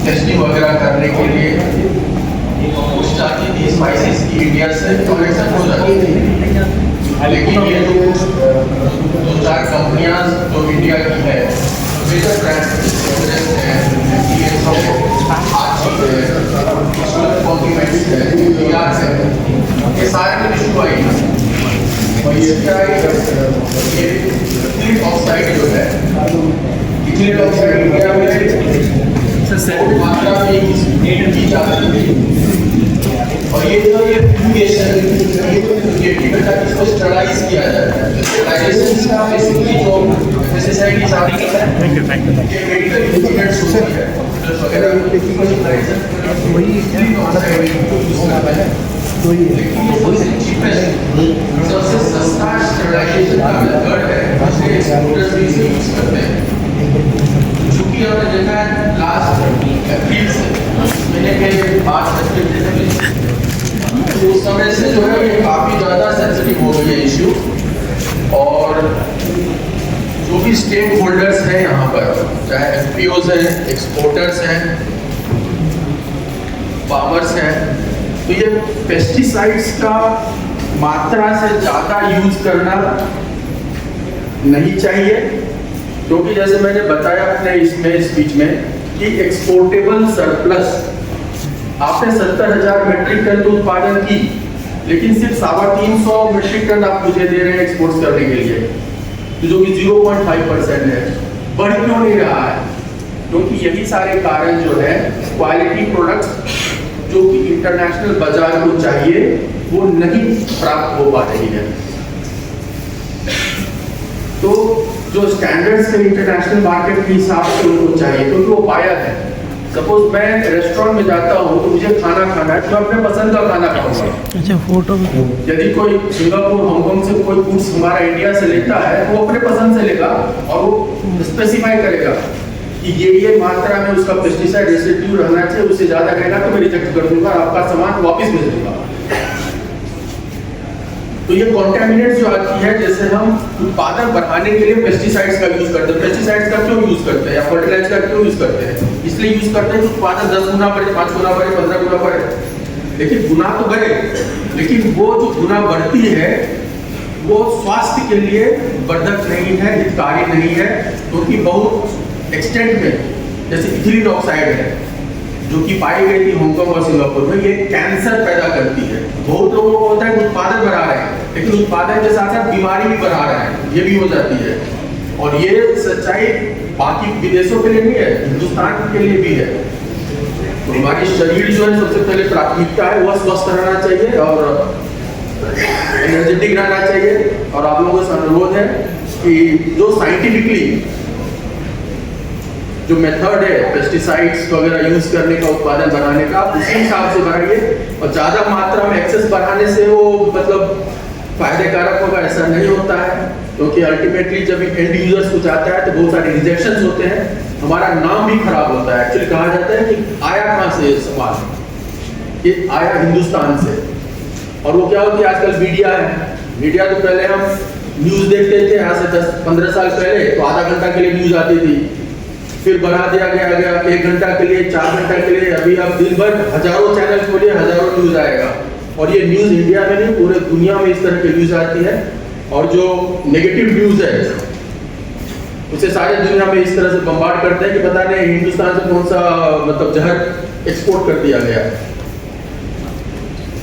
टेस्टिंग वगैरह करने के लिए कुछ चाहती थी स्पाइसेस की इंडिया से कनेक्शन हो जाती थी, लेकिन ये जो दो चार कंपनियां जो इंडिया की है मेजर ब्रांड है, ये सारे में इशू आई और ये क्या है इथिलीन ऑक्साइड जो है इथिलीन ऑक्साइड इंडिया में मात्रा में की जाती है और ये जो ये फ्यूगेशन ये बेटा इसको स्टरलाइज किया जाता है। स्टरलाइजेशन का बेसिकली जो पेस्टिसाइड की सारी ये मेडिकल इंस्ट्रूमेंट्स होते हैं वगैरह वही सबसे सस्ता स्टरलाइजेशन का मेथड है जिसे एक्सपोर्टर्स भी इसे यूज करते हैं। चूंकि हमने देखा है लास्ट अप्रैल से महीने के 5 अप्रैल जैसे तो उस समय से जो है ये काफ़ी ज़्यादा सेंसिटिव हो गई है इश्यू और जो भी स्टेक होल्डर्स हैं यहाँ पर चाहे एफपीओज हैं, एक्सपोर्टर्स हैं, फार्मर्स हैं, तो ये पेस्टिसाइड्स का मात्रा से ज़्यादा यूज करना नहीं चाहिए, क्योंकि जैसे मैंने बताया अपने इसमें स्पीच में कि एक्सपोर्टेबल सरप्लस आपने 70,000 मेट्रिक टन तो उत्पादन की, लेकिन सिर्फ 350 मेट्रिक टन आप मुझे दे रहे हैं एक्सपोर्ट करने के लिए, जो कि 0.5% है। बढ़ क्यों नहीं रहा है? क्योंकि यही सारे कारण जो है क्वालिटी प्रोडक्ट्स जो कि इंटरनेशनल बाजार को चाहिए वो नहीं प्राप्त हो पा रही है। तो जो स्टैंडर्ड्स है इंटरनेशनल मार्केट के हिसाब से उनको चाहिए, क्योंकि वो पाया है। सपोज मैं रेस्टोरेंट में जाता हूँ तो मुझे खाना खाना है तो अपने पसंद का खाना खाऊंगा। अच्छा, फोटो यदि कोई सिंगापुर हांगकांग से कोई फूड्स हमारा इंडिया से लेता है तो वो अपने पसंद से लेगा और वो स्पेसिफाई करेगा कि ये मात्रा में उसका पेस्टिसाइड रेसिड्यू रहना चाहिए, उससे ज्यादा रहेगा तो मैं रिजेक्ट कर दूंगा, आपका सामान वापस भेज दूंगा। तो ये कॉन्टेमिनेंट्स जो आती है, जैसे हम उत्पादन बढ़ाने के लिए पेस्टिसाइड्स का यूज करते हैं। पेस्टिसाइड्स का क्यों यूज करते हैं या फर्टिलाइजर का क्यों यूज करते हैं? इसलिए यूज करते हैं कि उत्पादन 10 गुना बढ़े, 5 गुना बढ़े, 15 गुना बढ़े, लेकिन गुना तो बढ़े, लेकिन वो जो गुना बढ़ती है वो स्वास्थ्य के लिए वर्धक नहीं है, हितकारी नहीं है, क्योंकि बहुत एक्सटेंट में जैसे इथिलीन ऑक्साइड है जो कि पाई गई थी हांगकांग और सिंगापुर में, ये कैंसर पैदा करती है। बहुत लोगों को होता है कि उत्पादन बढ़ा रहे हैं, लेकिन उत्पादन के साथ साथ बीमारी भी बढ़ा रहे हैं, ये भी हो जाती है। और ये सच्चाई बाकी विदेशों के लिए नहीं है, हिंदुस्तान के लिए भी है। तो हमारी शरीर जो है सबसे पहले प्राथमिकता है वह स्वस्थ रहना चाहिए और एनर्जेटिक रहना चाहिए। और आप लोगों से अनुरोध है कि जो साइंटिफिकली जो मेथड है पेस्टिसाइड्स वगैरह यूज करने का उत्पादन बढ़ाने का, उसी हिसाब से बढ़ाइए और ज़्यादा मात्रा में एक्सेस बढ़ाने से वो मतलब फायदे कारक होगा ऐसा नहीं होता है। तो क्योंकि अल्टीमेटली जब एंड यूजर्स को जाता है तो बहुत सारे रिजेक्शंस होते हैं, हमारा नाम भी खराब होता है। एक्चुअली कहा जाता है कि आया कहाँ से ये सवाल, ये आया हिंदुस्तान से। और वो क्या होती है आजकल मीडिया है, मीडिया तो पहले हम न्यूज़ देखते थे, आज से 10-15 साल पहले तो आधा घंटा के लिए न्यूज़ आती थी, फिर बढ़ा दिया गया 1 घंटा के लिए, 4 घंटा के लिए, अभी आप दिन भर हजारों चैनल खोलिए, हजारों न्यूज़ आएगा। और ये न्यूज़ इंडिया में नहीं पूरे दुनिया में इस तरह की न्यूज़ आती है। और जो नेगेटिव न्यूज़ है उसे सारी दुनिया में इस तरह से बम्बार्ड करते हैं कि पता नहीं हिंदुस्तान से कौन सा मतलब जहर एक्सपोर्ट कर दिया गया।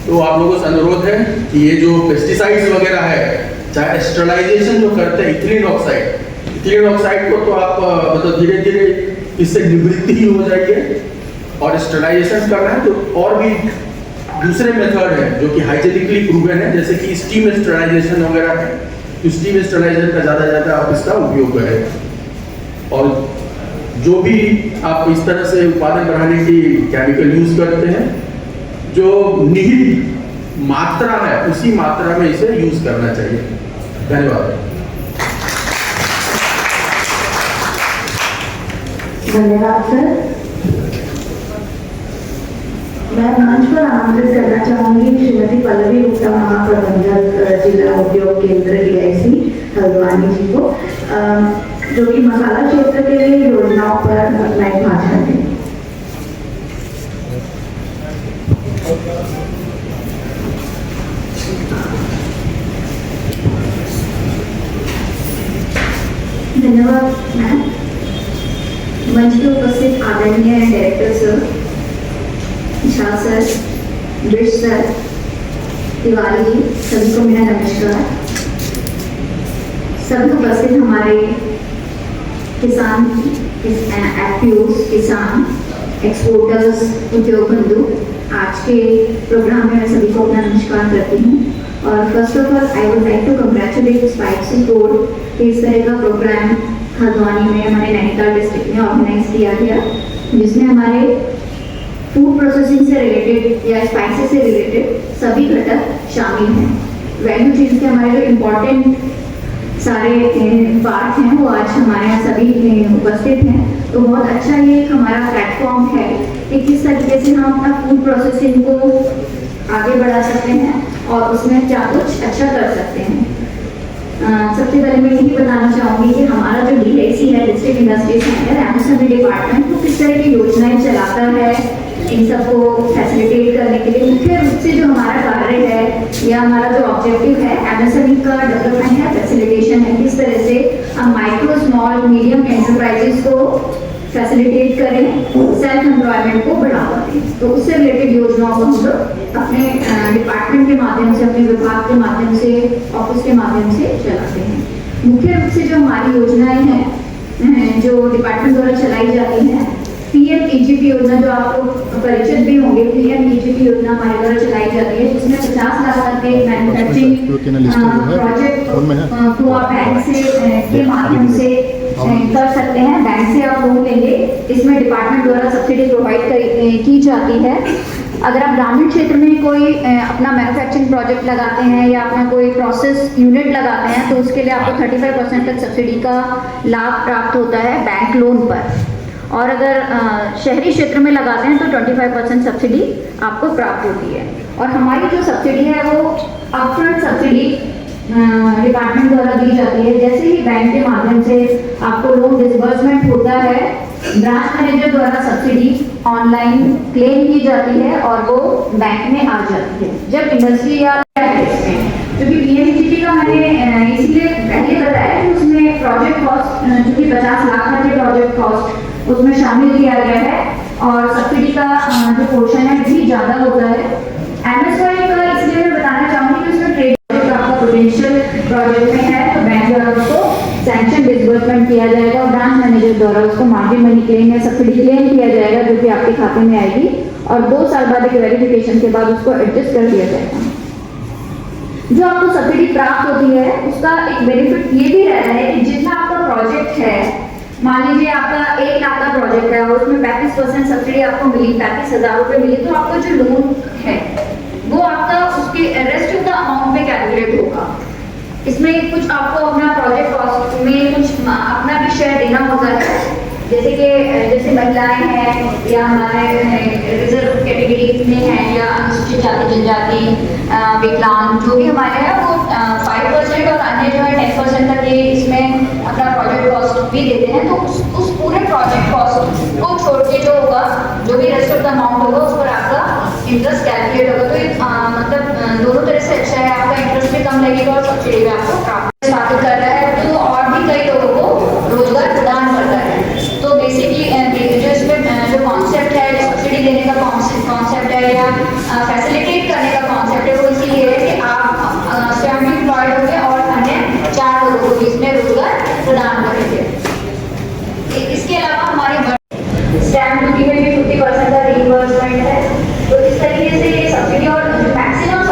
तो आप लोगों से अनुरोध है कि ये जो पेस्टिसाइड्स वगैरह है, चाहे स्टरलाइजेशन जो करते हैं इथिलीन ऑक्साइड को तो आप मतलब धीरे धीरे इससे निवृत्ति ही हो जाएगी। और स्टरलाइजेशन करना है तो और भी दूसरे मेथड हैं जो कि हाइजेनिकली प्रूवन है, जैसे कि स्टीम स्टरलाइजेशन वगैरह है। तो स्टीम स्टरलाइजेशन का ज़्यादा आप इसका उपयोग करें। और जो भी आप इस तरह से उत्पादन बढ़ाने की केमिकल यूज करते हैं, जो निहित मात्रा है उसी मात्रा में इसे यूज करना चाहिए। धन्यवाद। धन्यवाद सर। मैं मंच पर आमंत्रित करना चाहूंगी श्रीमती पल्लवी गुप्ता, महाप्रबंधक जिला उद्योग केंद्र DIC हल्द्वानी जी को, जो कि मसाला क्षेत्र के लिए योजनाओं पर अपना एक भाषण दें। धन्यवाद मैम। मंच पर उपस्थित आदरणीय डायरेक्टर सर, झा सर, विश सर, तिवारी जी, सभी को मेरा नमस्कार। सभी उपस्थित हमारे किसान, FPOs, किसान, एक्सपोर्टर्स, उद्योग बंधु, आज के प्रोग्राम में मैं सभी को अपना नमस्कार करती हूँ। और first of all I would like to congratulate Spices Board कि इस तरह का प्रोग्राम हल्द्वानी में हमारे नैनीताल डिस्ट्रिक्ट में ऑर्गेनाइज किया गया, जिसमें हमारे फूड प्रोसेसिंग से रिलेटेड या स्पाइसेस से रिलेटेड सभी घटक शामिल हैं। वैल्यू चेन के हमारे जो इम्पोर्टेंट सारे पार्ट हैं वो आज हमारे यहाँ सभी उपस्थित हैं। तो बहुत अच्छा ये एक हमारा प्लेटफॉर्म है कि किस तरीके से हम अपना फूड प्रोसेसिंग को आगे बढ़ा सकते हैं और उसमें क्या कुछ अच्छा कर सकते हैं। सबसे पहले मैं यही बताना चाहूँगी कि हमारा जो DIC है, district industry centre, MSME department, वो किस तरह की योजनाएं चलाता है इन सबको फैसिलिटेट करने के लिए। मुख्य रूप से जो हमारा कार्य है या हमारा जो ऑब्जेक्टिव है एमएसएमई का डेवलपमेंट है, फैसिलिटेशन है। किस तरह से हम माइक्रो, स्मॉल, मीडियम एंटरप्राइजेस को फैसिलिटेट करें, सेल्फ एम्प्लॉयमेंट को बढ़ावा दें। तो उससे रिलेटेड योजनाओं को हम लोग अपने डिपार्टमेंट के माध्यम से, अपने विभाग के माध्यम से, ऑफिस के माध्यम से चलाते हैं। मुख्य रूप से जो हमारी योजनाएं हैं जो डिपार्टमेंट द्वारा चलाई जाती हैं, PM-EGP योजना, जो आपको परिचित भी होंगे, PM-EGP योजना हमारे द्वारा चलाई जाती है, जिसमें 50 लाख तक के मैन्युफैक्चरिंग प्रोजेक्ट को आप बैंक से के माध्यम से कर सकते हैं। बैंक से आप लोन लेंगे, इसमें डिपार्टमेंट द्वारा सब्सिडी प्रोवाइड की जाती है। अगर आप ग्रामीण क्षेत्र में कोई अपना मैन्युफैक्चरिंग प्रोजेक्ट लगाते हैं या अपना कोई प्रोसेस यूनिट लगाते हैं, तो उसके लिए आपको 35% तक सब्सिडी का लाभ प्राप्त होता है बैंक लोन पर। और अगर शहरी क्षेत्र में लगाते हैं तो 25% सब्सिडी आपको प्राप्त होती है। और हमारी जो सब्सिडी है वो अपफ्रंट सब्सिडी डिपार्टमेंट द्वारा दी जाती है। जैसे ही बैंक के माध्यम से आपको लोन डिसबर्समेंट होता है, ब्रांच मैनेजर द्वारा सब्सिडी ऑनलाइन क्लेम की जाती है और वो बैंक में आ जाती है। जब इंडस्ट्री या क्योंकि PM-EGP का मैंने इसलिए पहले बताया कि उसमें प्रोजेक्ट कॉस्ट जो कि 50 लाख का प्रोजेक्ट कॉस्ट उसमें शामिल किया गया है और सब्सिडी का जो पोर्शन है भी ज़्यादा होता है। MSY का इसलिए मैं बताना चाहूँगी कि उसमें ट्रेड प्रोजेक्ट आपका पोटेंशियल प्रोजेक्ट में है तो बैंक द्वारा उसको सैंक्शन डिसबर्समेंट किया जाएगा और ब्रांच मैनेजर द्वारा उसको मार्जिन मनी क्लेम या सब्सिडी क्लेम किया जाएगा, जो कि आपके खाते में आएगी और 2 साल बाद एक वेरिफिकेशन के बाद उसको एडजस्ट कर दिया जाएगा। जो आपको सब्सिडी प्राप्त होती है उसका एक बेनिफिट ये भी रहता है कि जितना आपका प्रोजेक्ट है, मान लीजिए आपका 1 लाख का प्रोजेक्ट है और उसमें 35% सब्सिडी आपको मिली, 35,000 रुपये मिली, तो आपका जो लोन है वो आपका उसके रेस्ट ऑफ द अमाउंट पे कैलकुलेट होगा। इसमें कुछ आपको अपना प्रोजेक्ट कॉस्ट में कुछ अपना भी शेयर देना होता है, जैसे महिलाएं हैं या हमारे रिजर्व कैटेगरी में हैं या अनुसूचित जाति जनजाति, विकलांग जो भी हमारे हैं वो 5% और अन्य जो है 10% तक ये इसमें अपना प्रोजेक्ट कॉस्ट भी देते हैं। तो उस पूरे प्रोजेक्ट कॉस्ट को छोड़ के जो होगा, जो भी रेस्ट ऑफ द अमाउंट होगा उस पर आपका इंटरेस्ट कैलकुलेट होगा। तो ये मतलब दोनों तरह से अच्छा है, आपका इंटरेस्ट भी कम लगेगा और सब्सिडी भी आपको प्राप्त स्थापित कर रहा है, तो और भी कई लोगों को रोजगार प्रदान करता है। तो बेसिकली जो इसमें जो कॉन्सेप्ट है, सब्सिडी देने का कॉन्सेप्ट है या फैसिलिटेट करने का कॉन्सेप्ट है, वो इसीलिए है कि आप स्वयं भी एम्प्लॉयड होंगे और अन्य 4 लोगों को भी इसमें रोजगार प्रदान करेंगे। इसके अलावा हमारे स्टैम्प ड्यूटी में भी 50% का रीइंबर्समेंट है। तो इस तरीके से ये सब्सिडी और मैक्सिमम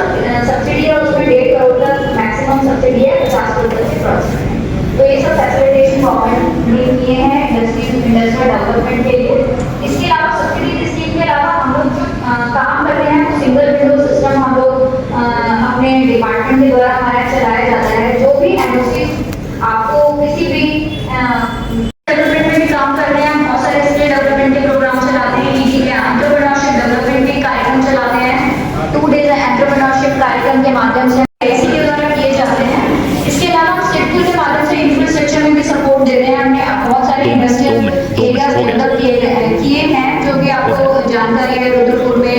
सब्सिडी है उसमें 1.5 करोड़ तक मैक्सिमम सब्सिडी है, 50% के क्रॉस में। तो ये सब फैसिलिटेशन गवर्नमेंट ने किए हैं इंडस्ट्रियल डेवलपमेंट के लिए। इसके अलावा सब्सिडी स्कीम के अलावा हम लोग जो काम कर रहे हैं तो सिंगल विंडो सिस्टम हम लोग अपने डिपार्टमेंट के द्वारा हमारा चलाया जाता है। जो भी एनओसी आपको किसी भी डेवलपमेंट में भी काम कर रहे हैं, बहुत सारे स्किल डेवलपमेंट के प्रोग्राम चलाते हैं, एंटरप्रेन्योरशिप डेवलपमेंट के कार्यक्रम चलाते हैं, 2 डेज एंटरप्रेन्योरशिप कार्यक्रम के माध्यम से IC के द्वारा किए जाते हैं। इसके अलावा हम स्टेटपुल के माध्यम से इंफ्रास्ट्रक्चर में भी सपोर्ट दे रहे हैं। हमने बहुत सारे इंडस्ट्रियल एरियाज डेवलप किए हैं, जो कि आपको जानकारी है, रुद्रपुर में,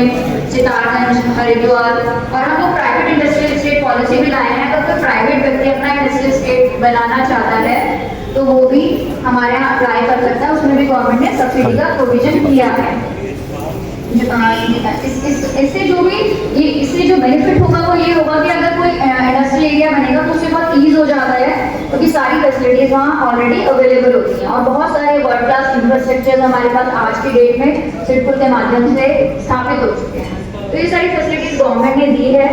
सितारगंज, हरिद्वार। और हम लोग प्राइवेट इंडस्ट्रियल स्टेट पॉलिसी भी लाए हैं। अगर कोई प्राइवेट व्यक्ति अपना इंडस्ट्रियल स्टेट बनाना चाहता है तो वो भी हमारे यहाँ अप्लाई कर सकता है, उसमें भी गवर्नमेंट ने सब्सिडी का प्रोविजन किया है। इससे जो बेनिफिट होगा वो ये होगा कि अगर कोई इंडस्ट्रियल एरिया बनेगा तो उससे बहुत ईज हो जाता है, क्योंकि सारी फैसिलिटीज वहाँ ऑलरेडी अवेलेबल होती हैं और बहुत सारे वर्ल्ड क्लास इंफ्रास्ट्रक्चर हमारे पास आज की डेट में सिडकुल के माध्यम से स्थापित हो चुके हैं। तो ये सारी फैसिलिटीज गवर्नमेंट ने दी है।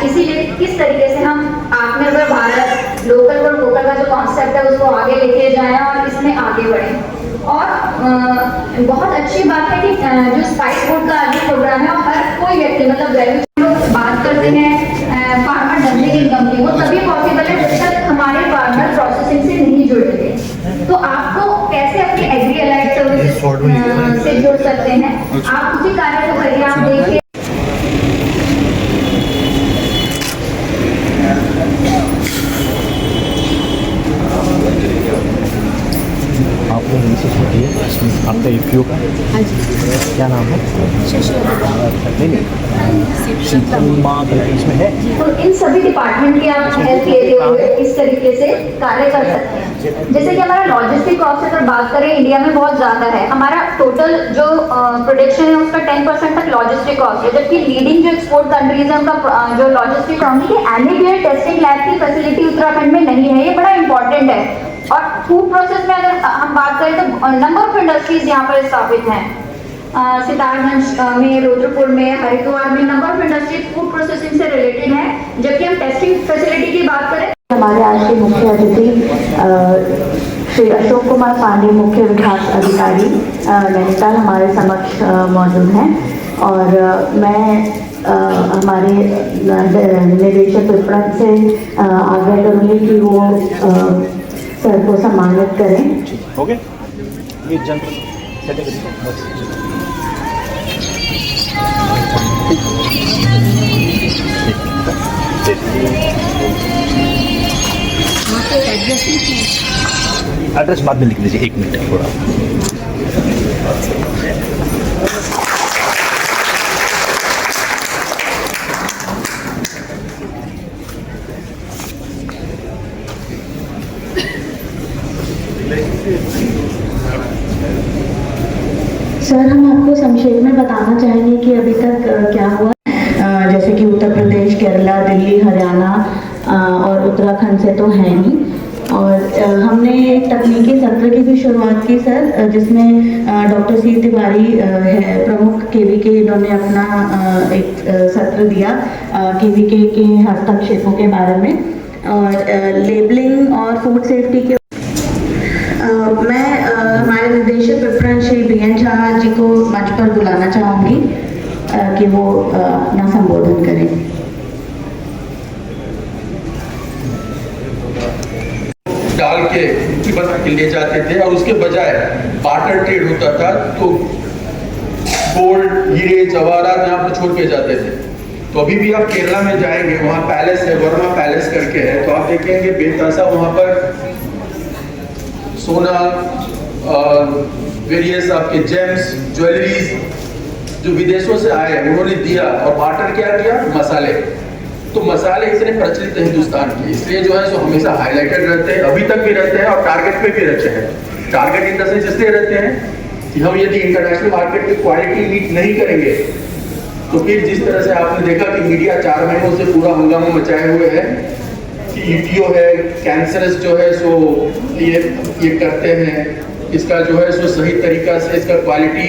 इसीलिए किस तरीके से हम आत्मनिर्भर भारत, लोकल फॉर वोकल का जो कॉन्सेप्ट है उसको आगे लेके जाएं और इसमें आगे बढ़ें। और बहुत अच्छी बात है कि जो स्पाइस बोर्ड का आगे प्रोग्राम है, हर कोई व्यक्ति मतलब वैल्यू लोग बात करते हैं फार्मर धंधे की इनकम की, वो तभी पॉसिबल है जब तक हमारे फार्मर प्रोसेसिंग से नहीं जुड़ेंगे। तो आपको कैसे अपनी एग्री अलाइड सर्विस से जुड़ सकते हैं, आप उसी कार्य को करिए। आप देखिए आप लोग नीचे छोड़िए, इसमें आपका ईपीओ का क्या नाम है? इसमें है। तो इन सभी डिपार्टमेंट की आप हेल्प लेते हुए इस तरीके से कार्य कर सकते हैं। जैसे कि हमारा लॉजिस्टिक कॉस्ट अगर बात करें इंडिया में बहुत ज़्यादा है, हमारा टोटल जो प्रोडक्शन है उसका 10% तक लॉजिस्टिक कॉस्ट है, जबकि लीडिंग जो एक्सपोर्ट कंट्रीज है उनका जो लॉजिस्टिक कॉस्ट है, एनीवेयर टेस्टिंग लैब की फैसिलिटी उत्तराखंड में नहीं है। ये बड़ा इंपॉर्टेंट है। और फूड प्रोसेस में अगर हम बात करें तो नंबर ऑफ इंडस्ट्रीज यहाँ पर स्थापित हैं, सितारगंज में, रुद्रपुर में, हरिद्वार में number of industries food processing से रिलेटेड है। जबकि हम टेस्टिंग फैसिलिटी की बात करें, हमारे आज के मुख्य अतिथि श्री अशोक कुमार पांडे, मुख्य विकास अधिकारी नैनीताल, हमारे समक्ष मौजूद हैं। और मैं हमारे निदेशक विपणन से आग्रह करूँगी कि वो सर को सम्मानित करें। ओके, ये जनरल एड्रेस बाद में लिख दीजिए, 1 मिनट थोड़ा। सर, हम आपको संक्षेप में बताना चाहेंगे कि अभी तक क्या हुआ। जैसे कि उत्तर प्रदेश, केरला, दिल्ली, हरियाणा और उत्तराखंड से तो है ही। और हमने एक तकनीकी सत्र की भी शुरुआत की सर, जिसमें डॉक्टर सी तिवारी है प्रमुख केवीके, इन्होंने अपना एक सत्र दिया केवीके के हस्तक्षेपों के बारे में और लेबलिंग और फूड सेफ्टी के। मैं हमारे निदेशक विपणन श्री BN झा जी को मंच पर बुलाना चाहूँगी कि वो अपना संबोधन करें। बना के ले जाते थे और उसके बजाय बार्टर ट्रेड होता था, तो गोल्ड, हीरे, जवाहरात यहाँ पर छोड़ के जाते थे। तो अभी भी आप केरला में जाएंगे, वहाँ पैलेस है, वर्मा पैलेस करके है, तो आप देखेंगे बेतहाशा वहाँ पर सोना, वेरियस आपके जेम्स, ज्वेलरीज जो विदेशों से आए उन्होंने दिया, और बार्टर क्या किया, मसाले। तो मसाले इतने प्रचलित है हिंदुस्तान के, इसलिए जो है सो हमेशा हाईलाइटेड रहते हैं, अभी तक भी रहते हैं और टारगेट पे भी रहते हैं। टारगेट इन द सेंस इसलिए रहते हैं कि हम यदि इंटरनेशनल मार्केट की क्वालिटी मीट नहीं करेंगे तो फिर जिस तरह से आपने देखा कि मीडिया 4 महीनों से पूरा हंगामा मचाए हुए है कि ईटीओ है, कैंसरस जो है सो ये करते हैं, इसका जो है सो सही तरीका से इसका क्वालिटी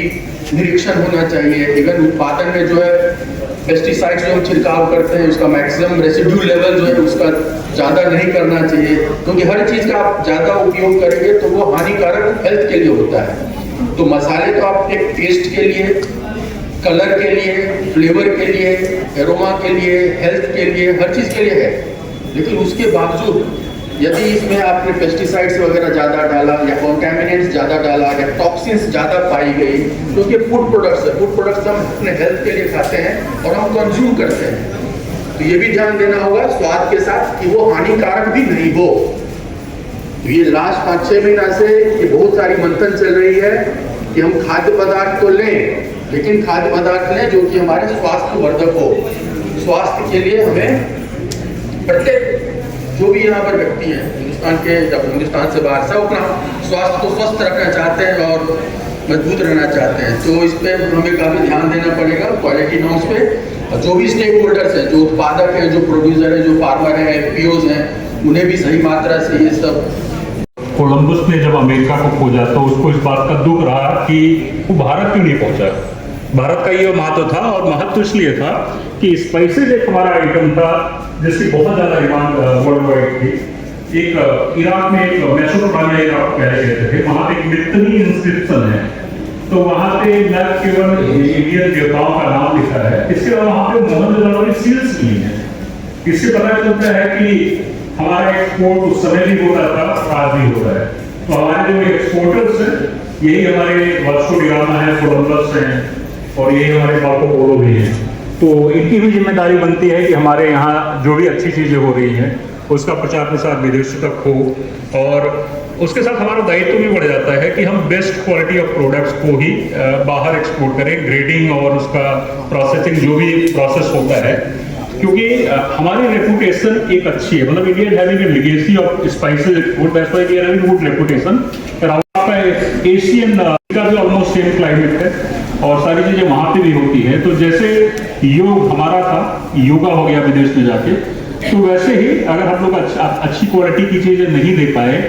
निरीक्षण होना चाहिए। इवन उत्पादन में जो है पेस्टिसाइड्स जो हम छिड़काव करते हैं उसका मैक्सिमम रेसिड्यू लेवल जो है उसका ज़्यादा नहीं करना चाहिए, क्योंकि हर चीज़ का आप ज़्यादा उपयोग करेंगे तो वो हानिकारक हेल्थ के लिए होता है। तो मसाले तो आप एक टेस्ट के लिए, कलर के लिए, फ्लेवर के लिए, एरोमा के लिए, हेल्थ के लिए, हर चीज़ के लिए है, लेकिन उसके बावजूद यदि इसमें आपने पेस्टिसाइड्स वगैरह ज़्यादा डाला या कॉन्टेमिनेंट्स ज़्यादा डाला या टॉक्सिन्स ज़्यादा पाई गई, क्योंकि फूड प्रोडक्ट्स है, फूड प्रोडक्ट्स हम अपने हेल्थ के लिए खाते हैं और हम कंज्यूम करते हैं, तो ये भी ध्यान देना होगा स्वाद के साथ कि वो हानिकारक भी नहीं हो। तो ये लास्ट 5-6 महीना से ये बहुत सारी मंथन चल रही है कि हम खाद्य पदार्थ तो लें, लेकिन खाद्य पदार्थ लें जो कि हमारे स्वास्थ्य वर्धक हो। स्वास्थ्य के लिए हमें प्रत्येक जो भी यहाँ पर व्यक्ति हैं हिंदुस्तान के, जब हिंदुस्तान से बाहर सब अपना स्वास्थ्य को स्वस्थ रखना चाहते हैं और मजबूत रहना चाहते हैं, तो इस पर हमें काफ़ी ध्यान देना पड़ेगा क्वालिटी नॉर्म्स पे। और जो भी स्टेक होल्डर्स हैं, जो उत्पादक हैं, जो प्रोड्यूसर हैं, जो फार्मर हैं, एफपीओज हैं, उन्हें भी सही मात्रा से ये सब। कोलंबस ने जब अमेरिका को खोजा तो उसको इस बात का दुख रहा कि वो भारत क्यों नहीं पहुंचा। भारत का ये महत्व था, और महत्व इसलिए था कि स्पाइसेज एक हमारा आइटम था जिसकी बहुत ज़्यादा डिमांड वर्ल्ड वाइड थी। एक इराक में, एक मेसोपोटामिया इराक पहले कहते थे, वहाँ एक मित्तनी इंस्क्रिप्शन है, तो वहाँ पे न केवल इंडियन देवताओं का नाम लिखा है, इसके अलावा वहाँ पे मोहनजोदड़ो वाली सील्स मिली है। इससे पता चलता है कि हमारा एक्सपोर्ट उस समय भी होता था, आज भी होता है। तो हमारे जो एक्सपोर्टर्स हैं यही हमारे वास्को डी गामा है, कोलंबस हैं, और यही हमारे मार्को पोलो भी हैं। तो इनकी भी जिम्मेदारी बनती है कि हमारे यहाँ जो भी अच्छी चीज़ें हो रही हैं उसका प्रचार प्रसार विदेश तक हो, और उसके साथ हमारा दायित्व भी बढ़ जाता है कि हम बेस्ट क्वालिटी ऑफ प्रोडक्ट्स को ही बाहर एक्सपोर्ट करें। ग्रेडिंग और उसका प्रोसेसिंग जो भी प्रोसेस होता है, क्योंकि हमारी रेपुटेशन एक अच्छी है, मतलब India having a legacy of spices export, that's why we are having good reputation. आपका एशियन का भी ऑलमोस्ट सेम क्लाइमेट है और सारी चीज़ें वहाँ पे भी होती हैं। तो जैसे योग हमारा था, योगा हो गया विदेश में जाके, तो वैसे ही अगर हम लोग अच्छी क्वालिटी की चीज़ें नहीं दे पाए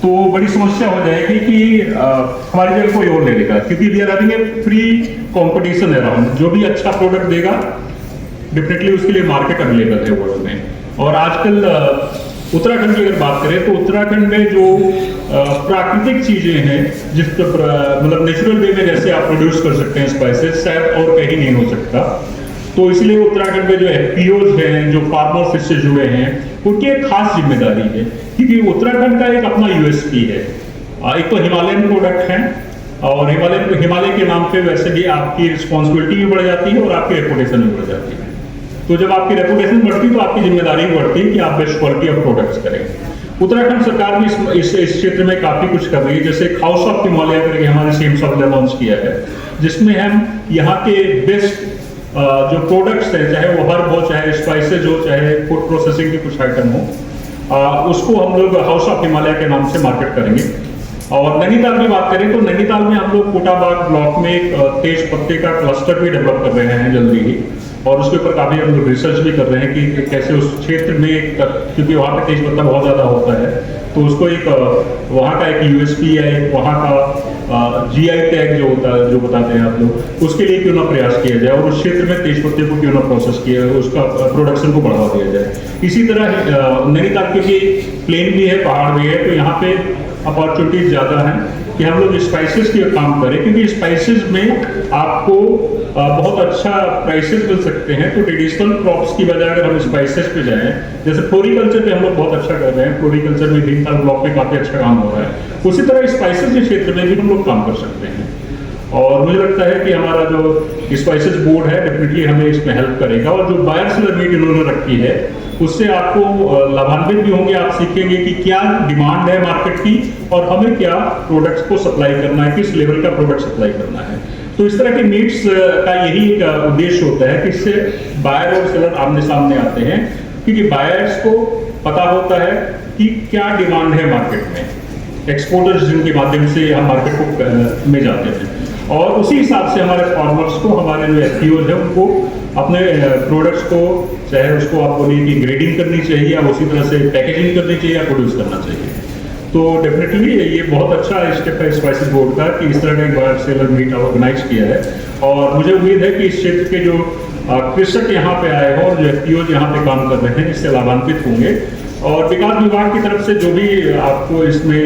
तो बड़ी समस्या हो जाएगी कि हमारी जगह कोई और ले लेगा, क्योंकि we are having a free competition around. जो भी अच्छा प्रोडक्ट देगा डेफिनेटली उसके लिए मार्केट अवेलेबल है वर्ल्ड में। और आजकल उत्तराखंड की अगर बात करें तो उत्तराखंड में जो प्राकृतिक चीज़ें हैं, जिस मतलब नेचुरल वे में जैसे आप प्रोड्यूस कर सकते हैं स्पाइसेस, शायद और कहीं नहीं हो सकता। तो इसलिए उत्तराखंड में जो एफपीओज हैं, जो फार्मर्स से जुड़े हैं, उनकी एक खास जिम्मेदारी है, क्योंकि उत्तराखंड का एक अपना यूएसपी है। एक तो हिमालयन प्रोडक्ट हैं, और हिमालय के नाम पे वैसे भी आपकी रिस्पॉन्सिबिलिटी भी बढ़ जाती है और आपकी रेपुटेशन भी बढ़ जाती है। तो जब आपकी रेपुटेशन बढ़ती है तो आपकी जिम्मेदारी बढ़ती है कि आप बेस्ट क्वालिटी ऑफ प्रोडक्ट्स करें। उत्तराखंड सरकार भी इस क्षेत्र में काफ़ी कुछ कर रही है, जैसे हाउस ऑफ हिमालय करके हमारे सीएम साहब ने लॉन्च किया है, जिसमें हम यहाँ के बेस्ट जो प्रोडक्ट्स हैं, चाहे वो हर्ब हो, चाहे स्पाइसेज हो, चाहे फूड प्रोसेसिंग के कुछ आइटम हो, उसको हम लोग हाउस ऑफ हिमालय के नाम से मार्केट करेंगे। और नैनीताल की बात करें तो नैनीताल में हम लोग कोटाबाग ब्लॉक में एक तेज पत्ते का क्लस्टर भी डेवलप कर रहे हैं जल्दी ही, और उसके ऊपर काफ़ी हम लोग रिसर्च भी कर रहे हैं कि कैसे उस क्षेत्र में, क्योंकि वहाँ पे तेज पत्ता बहुत ज़्यादा होता है, तो उसको एक वहाँ का एक यूएसपी है, एक वहाँ का जीआई टैग जो होता है, जो बताते हैं आप लोग, उसके लिए क्यों ना प्रयास किया जाए और उस क्षेत्र में तेज पत्ते को क्यों ना प्रोसेस किया जाए, उसका प्रोडक्शन को बढ़ावा दिया जाए। इसी तरह नैनीताल क्योंकि प्लेन भी है, पहाड़ भी है, तो यहाँ पे अपॉर्चुनिटीज ज़्यादा हैं कि हम लोग स्पाइसेस के काम करें, क्योंकि स्पाइसेस में आपको बहुत अच्छा प्राइसेस मिल सकते हैं। तो ट्रेडिशनल क्रॉप्स की बजाय अगर हम स्पाइसेस पे जाएं, जैसे फ्लोरिकल्चर पे हम लोग बहुत अच्छा कर रहे हैं, फ्लोरिकल्चर में भीमताल ब्लॉक पे काफ़ी अच्छा काम हो रहा है, उसी तरह स्पाइसेस के क्षेत्र में भी हम लोग काम कर सकते हैं। और मुझे लगता है कि हमारा जो स्पाइसेस बोर्ड है डेफिनेटली हमें इसमें हेल्प करेगा, और जो बायर सेलर मीट इन्होंने रखी है उससे आपको लाभान्वित भी होंगे। आप सीखेंगे कि क्या डिमांड है मार्केट की और हमें क्या प्रोडक्ट्स को सप्लाई करना है, किस लेवल का प्रोडक्ट सप्लाई करना है। तो इस तरह के मीट्स का यही एक उद्देश्य होता है कि इससे बायर और सेलर आमने सामने आते हैं, क्योंकि बायर्स को पता होता है कि क्या डिमांड है मार्केट में, एक्सपोर्टर्स जिनके माध्यम से हम मार्केट को में जाते हैं, और उसी हिसाब से हमारे फार्मर्स को, हमारे जो एफपीओज हैं उनको अपने प्रोडक्ट्स को, चाहे उसको आप बोलिए कि ग्रेडिंग करनी चाहिए या उसी तरह से पैकेजिंग करनी चाहिए या प्रोड्यूस करना चाहिए। तो डेफिनेटली ये बहुत अच्छा स्टेप है स्पाइसेस बोर्ड का कि इस तरह का एक बायर सेलर मीट ऑर्गेनाइज किया है, और मुझे उम्मीद है कि इस क्षेत्र के जो कृषक यहाँ पे आए हैं और जो एफपीओज यहाँ पे काम कर रहे हैं इससे लाभान्वित होंगे, और विकास विभाग की तरफ से जो भी आपको इसमें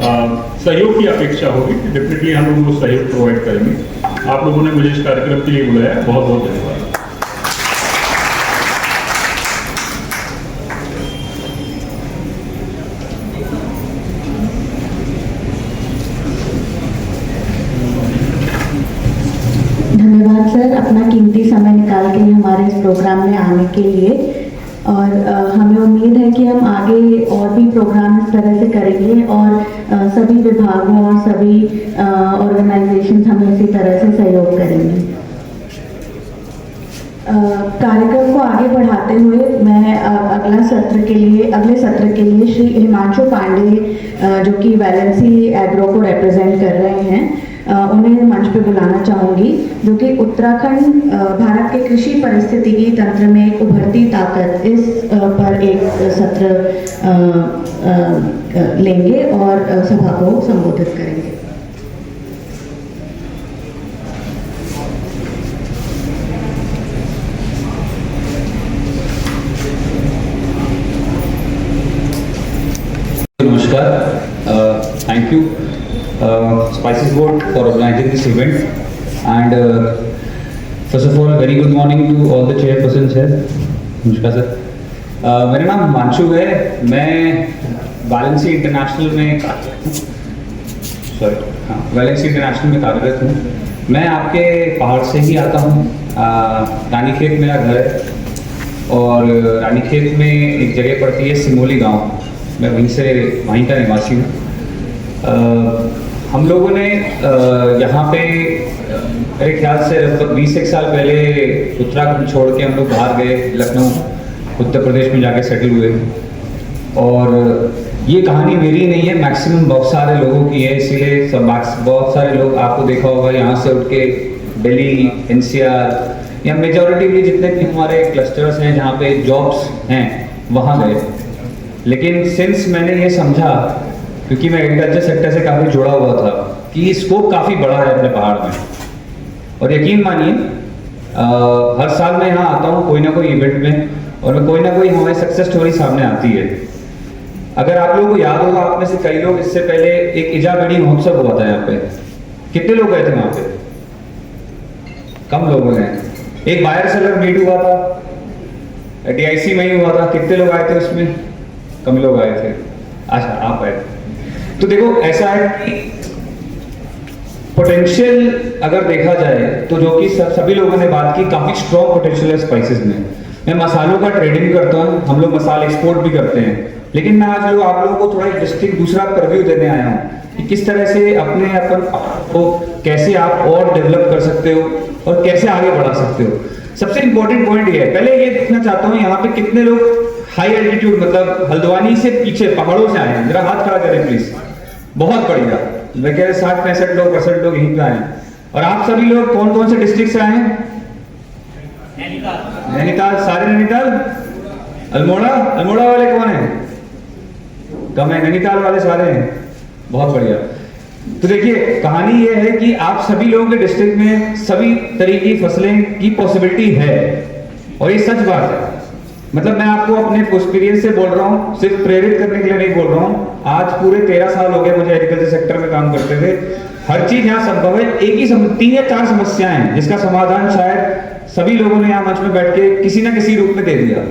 सहयोग की अपेक्षा होगी डेफिनेटली हम लोग वो सहयोग प्रोवाइड करेंगे। आप लोगों ने मुझे इस कार्यक्रम के लिए बुलाया, बहुत बहुत धन्यवाद। धन्यवाद सर, अपना कीमती समय निकाल के हमारे इस प्रोग्राम में आने के लिए, और हमें उम्मीद है कि हम आगे और भी प्रोग्राम इस तरह से करेंगे, और सभी विभागों और सभी ऑर्गेनाइजेशंस हमें इसी तरह से सहयोग करेंगे। कार्यक्रम को आगे बढ़ाते हुए मैं अगले सत्र के लिए श्री हिमांशु पांडे जो कि वैलेंसी एग्रो को रिप्रेजेंट कर रहे हैं, उन्हें मंच पे बुलाना चाहूँगी, जो कि उत्तराखंड भारत के कृषि पारिस्थितिकी तंत्र में एक उभरती ताकत इस पर एक सत्र लेंगे और सभा को संबोधित करेंगे। Namaskar, thank you Spices Board for organizing this event, and first of all very good morning to all the chairpersons here. नमस्कार सर, मेरा नाम हिमांशु है, मैं वैलेंसी इंटरनेशनल में कार्यरत हूँ। मैं आपके पहाड़ से ही आता हूँ, रानीखेत मेरा घर है, और रानीखेत में एक जगह पड़ती है सिमोली गांव, मैं वहीं का निवासी हूँ। हम लोगों ने यहाँ पे मेरे ख्याल से लगभग 20 साल पहले उत्तराखंड छोड़ के हम लोग बाहर गए, लखनऊ उत्तर प्रदेश में जाके सेटल हुए, और ये कहानी मेरी नहीं है, मैक्सिमम बहुत सारे लोगों की है, इसीलिए बहुत सारे लोग आपको देखा होगा यहाँ से उठ के दिल्ली, एनसीआर या मेजॉरिटी जितने भी हमारे क्लस्टर्स हैं जहाँ पे जॉब्स हैं वहाँ गए। लेकिन सिंस मैंने ये समझा, क्योंकि मैं एग्रीकल्चर सेक्टर से काफ़ी जुड़ा हुआ था, कि स्कोप काफ़ी बड़ा है अपने पहाड़ में, और यकीन मानिए हर साल मैं यहाँ आता हूँ कोई ना कोई इवेंट में, और कोई ना कोई हमारी सक्सेस स्टोरी सामने आती है। अगर आप लोगों को याद होगा, आप में से कई लोग इससे पहले एक इजाबेड़ी महोत्सव हुआ था यहाँ पे, कितने लोग गए थे वहाँ पे? कम लोगों ने। एक बायर सेलर मीट हुआ था, DIC में ही हुआ था, कितने लोग आए थे उसमें? कम लोग आए थे। अच्छा, आप आए थे। तो देखो ऐसा है कि पोटेंशियल अगर देखा जाए तो जो कि सभी लोगों ने बात की, काफी स्ट्रॉन्ग पोटेंशियल है स्पाइसेस में। मैं मसालों का ट्रेडिंग करता हूँ, हम लोग मसाले एक्सपोर्ट भी करते हैं, लेकिन मैं आज आप लोगों को थोड़ा डिस्ट्रिक्ट दूसरा परव्यू देने आया हूँ कि किस तरह से अपने अपन को कैसे आप और डेवलप कर सकते हो और कैसे आगे बढ़ा सकते हो। सबसे इंपॉर्टेंट पॉइंट ये है, पहले ये देखना चाहता हूँ यहाँ पे कितने लोग हाई एल्टीट्यूड मतलब हल्द्वानी से पीछे पहाड़ों से आए हैं, जरा हाथ खड़ा करें प्लीज। बहुत बढ़िया, मैं कह रहे 60-65 लोग 65 लोग यहीं पे आए हैं। और आप सभी लोग कौन कौन से डिस्ट्रिक्ट से आए हैं? नैनीताल, सारे नैनीताल। अल्मोड़ा वाले कौन है? कम है, नैनीताल वाले सारे हैं। बहुत बढ़िया। तो देखिए कहानी ये है कि आप सभी लोगों के डिस्ट्रिक्ट में सभी तरह की फसलें की पॉसिबिलिटी है, और ये सच बात है। मतलब मैं आपको अपने एक्सपीरियंस से बोल रहा हूँ, सिर्फ प्रेरित करने के लिए नहीं बोल रहा हूँ। आज पूरे 13 साल हो गए मुझे एग्रीकल्चर सेक्टर में काम करते हुए। हर चीज यहाँ संभव है। एक ही 3 या 4 समस्याएं हैं जिसका समाधान शायद सभी लोगों ने यहाँ मंच में बैठ के किसी ना किसी रूप में दे दिया।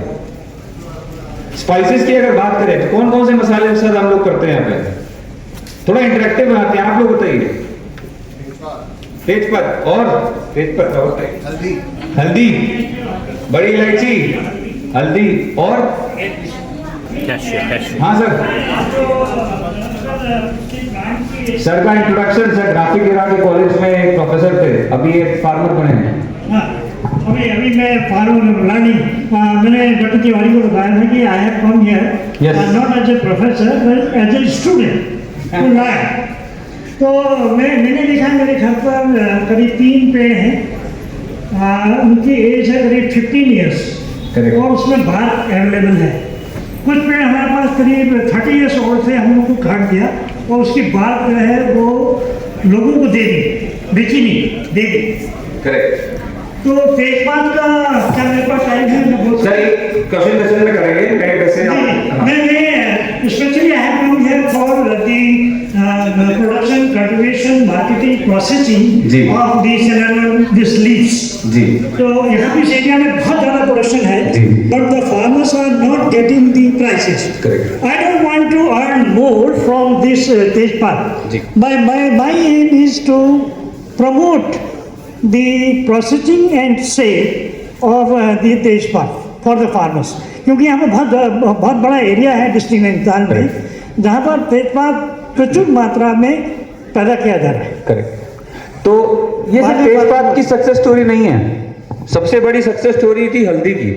स्पाइसेस की अगर बात करें तो कौन कौन से मसाले अक्सर हम लोग करते हैं यहाँ पे, थोड़ा इंटरेक्टिव बनाते हैं। आप लोग बताइए। तेजपत्ता और हल्दी, बड़ी इलायची, हल्दी और हाँ सर का इंट्रोडक्शन। सर ग्राफिक एरा के कॉलेज में एक प्रोफेसर थे, अभी एक फार्मर बने हैं। अभी मैं फार्मर लर्निंग। मैंने डॉक्टर तिवारी को बताया था कि I have come here not as a professor but as a student to learn. तो मैंने देखा मेरे घर पर करीब 3 पेड़ हैं, उनकी एज है करीब 15 ईयर्स और उसमें बार अवेलेबल है। कुछ पेड़ हमारे पास करीब 30 ईयर्स ओल्ड थे, हम लोग को काट दिया और उसकी बात जो है वो लोगों को दे दी, बेची नहीं, दे दी। करेक्ट। तो तेजपात का क्या मेरे पास टाइम है? मैं बोल सर क्वेश्चन में करेंगे। मैं specially I have come here for the production, cultivation, marketing, processing of this leaves. जी। तो यहाँ पे इस एरिया में बहुत ज़्यादा प्रोडक्शन है, but the farmers are not getting the prices. Correct. I don't want to earn more from this tejpat. My aim is to promote the processing and sale of the तेजपात for the farmers, क्योंकि यहाँ पे बहुत बड़ा एरिया है डिस्ट्रिक्ट नैनीताल में जहाँ पर तेजपात प्रचुर मात्रा में पैदा किया जा रहा है। करेक्ट। तो ये सिर्फ तेजपात की सक्सेस स्टोरी नहीं है, सबसे बड़ी सक्सेस स्टोरी थी हल्दी की।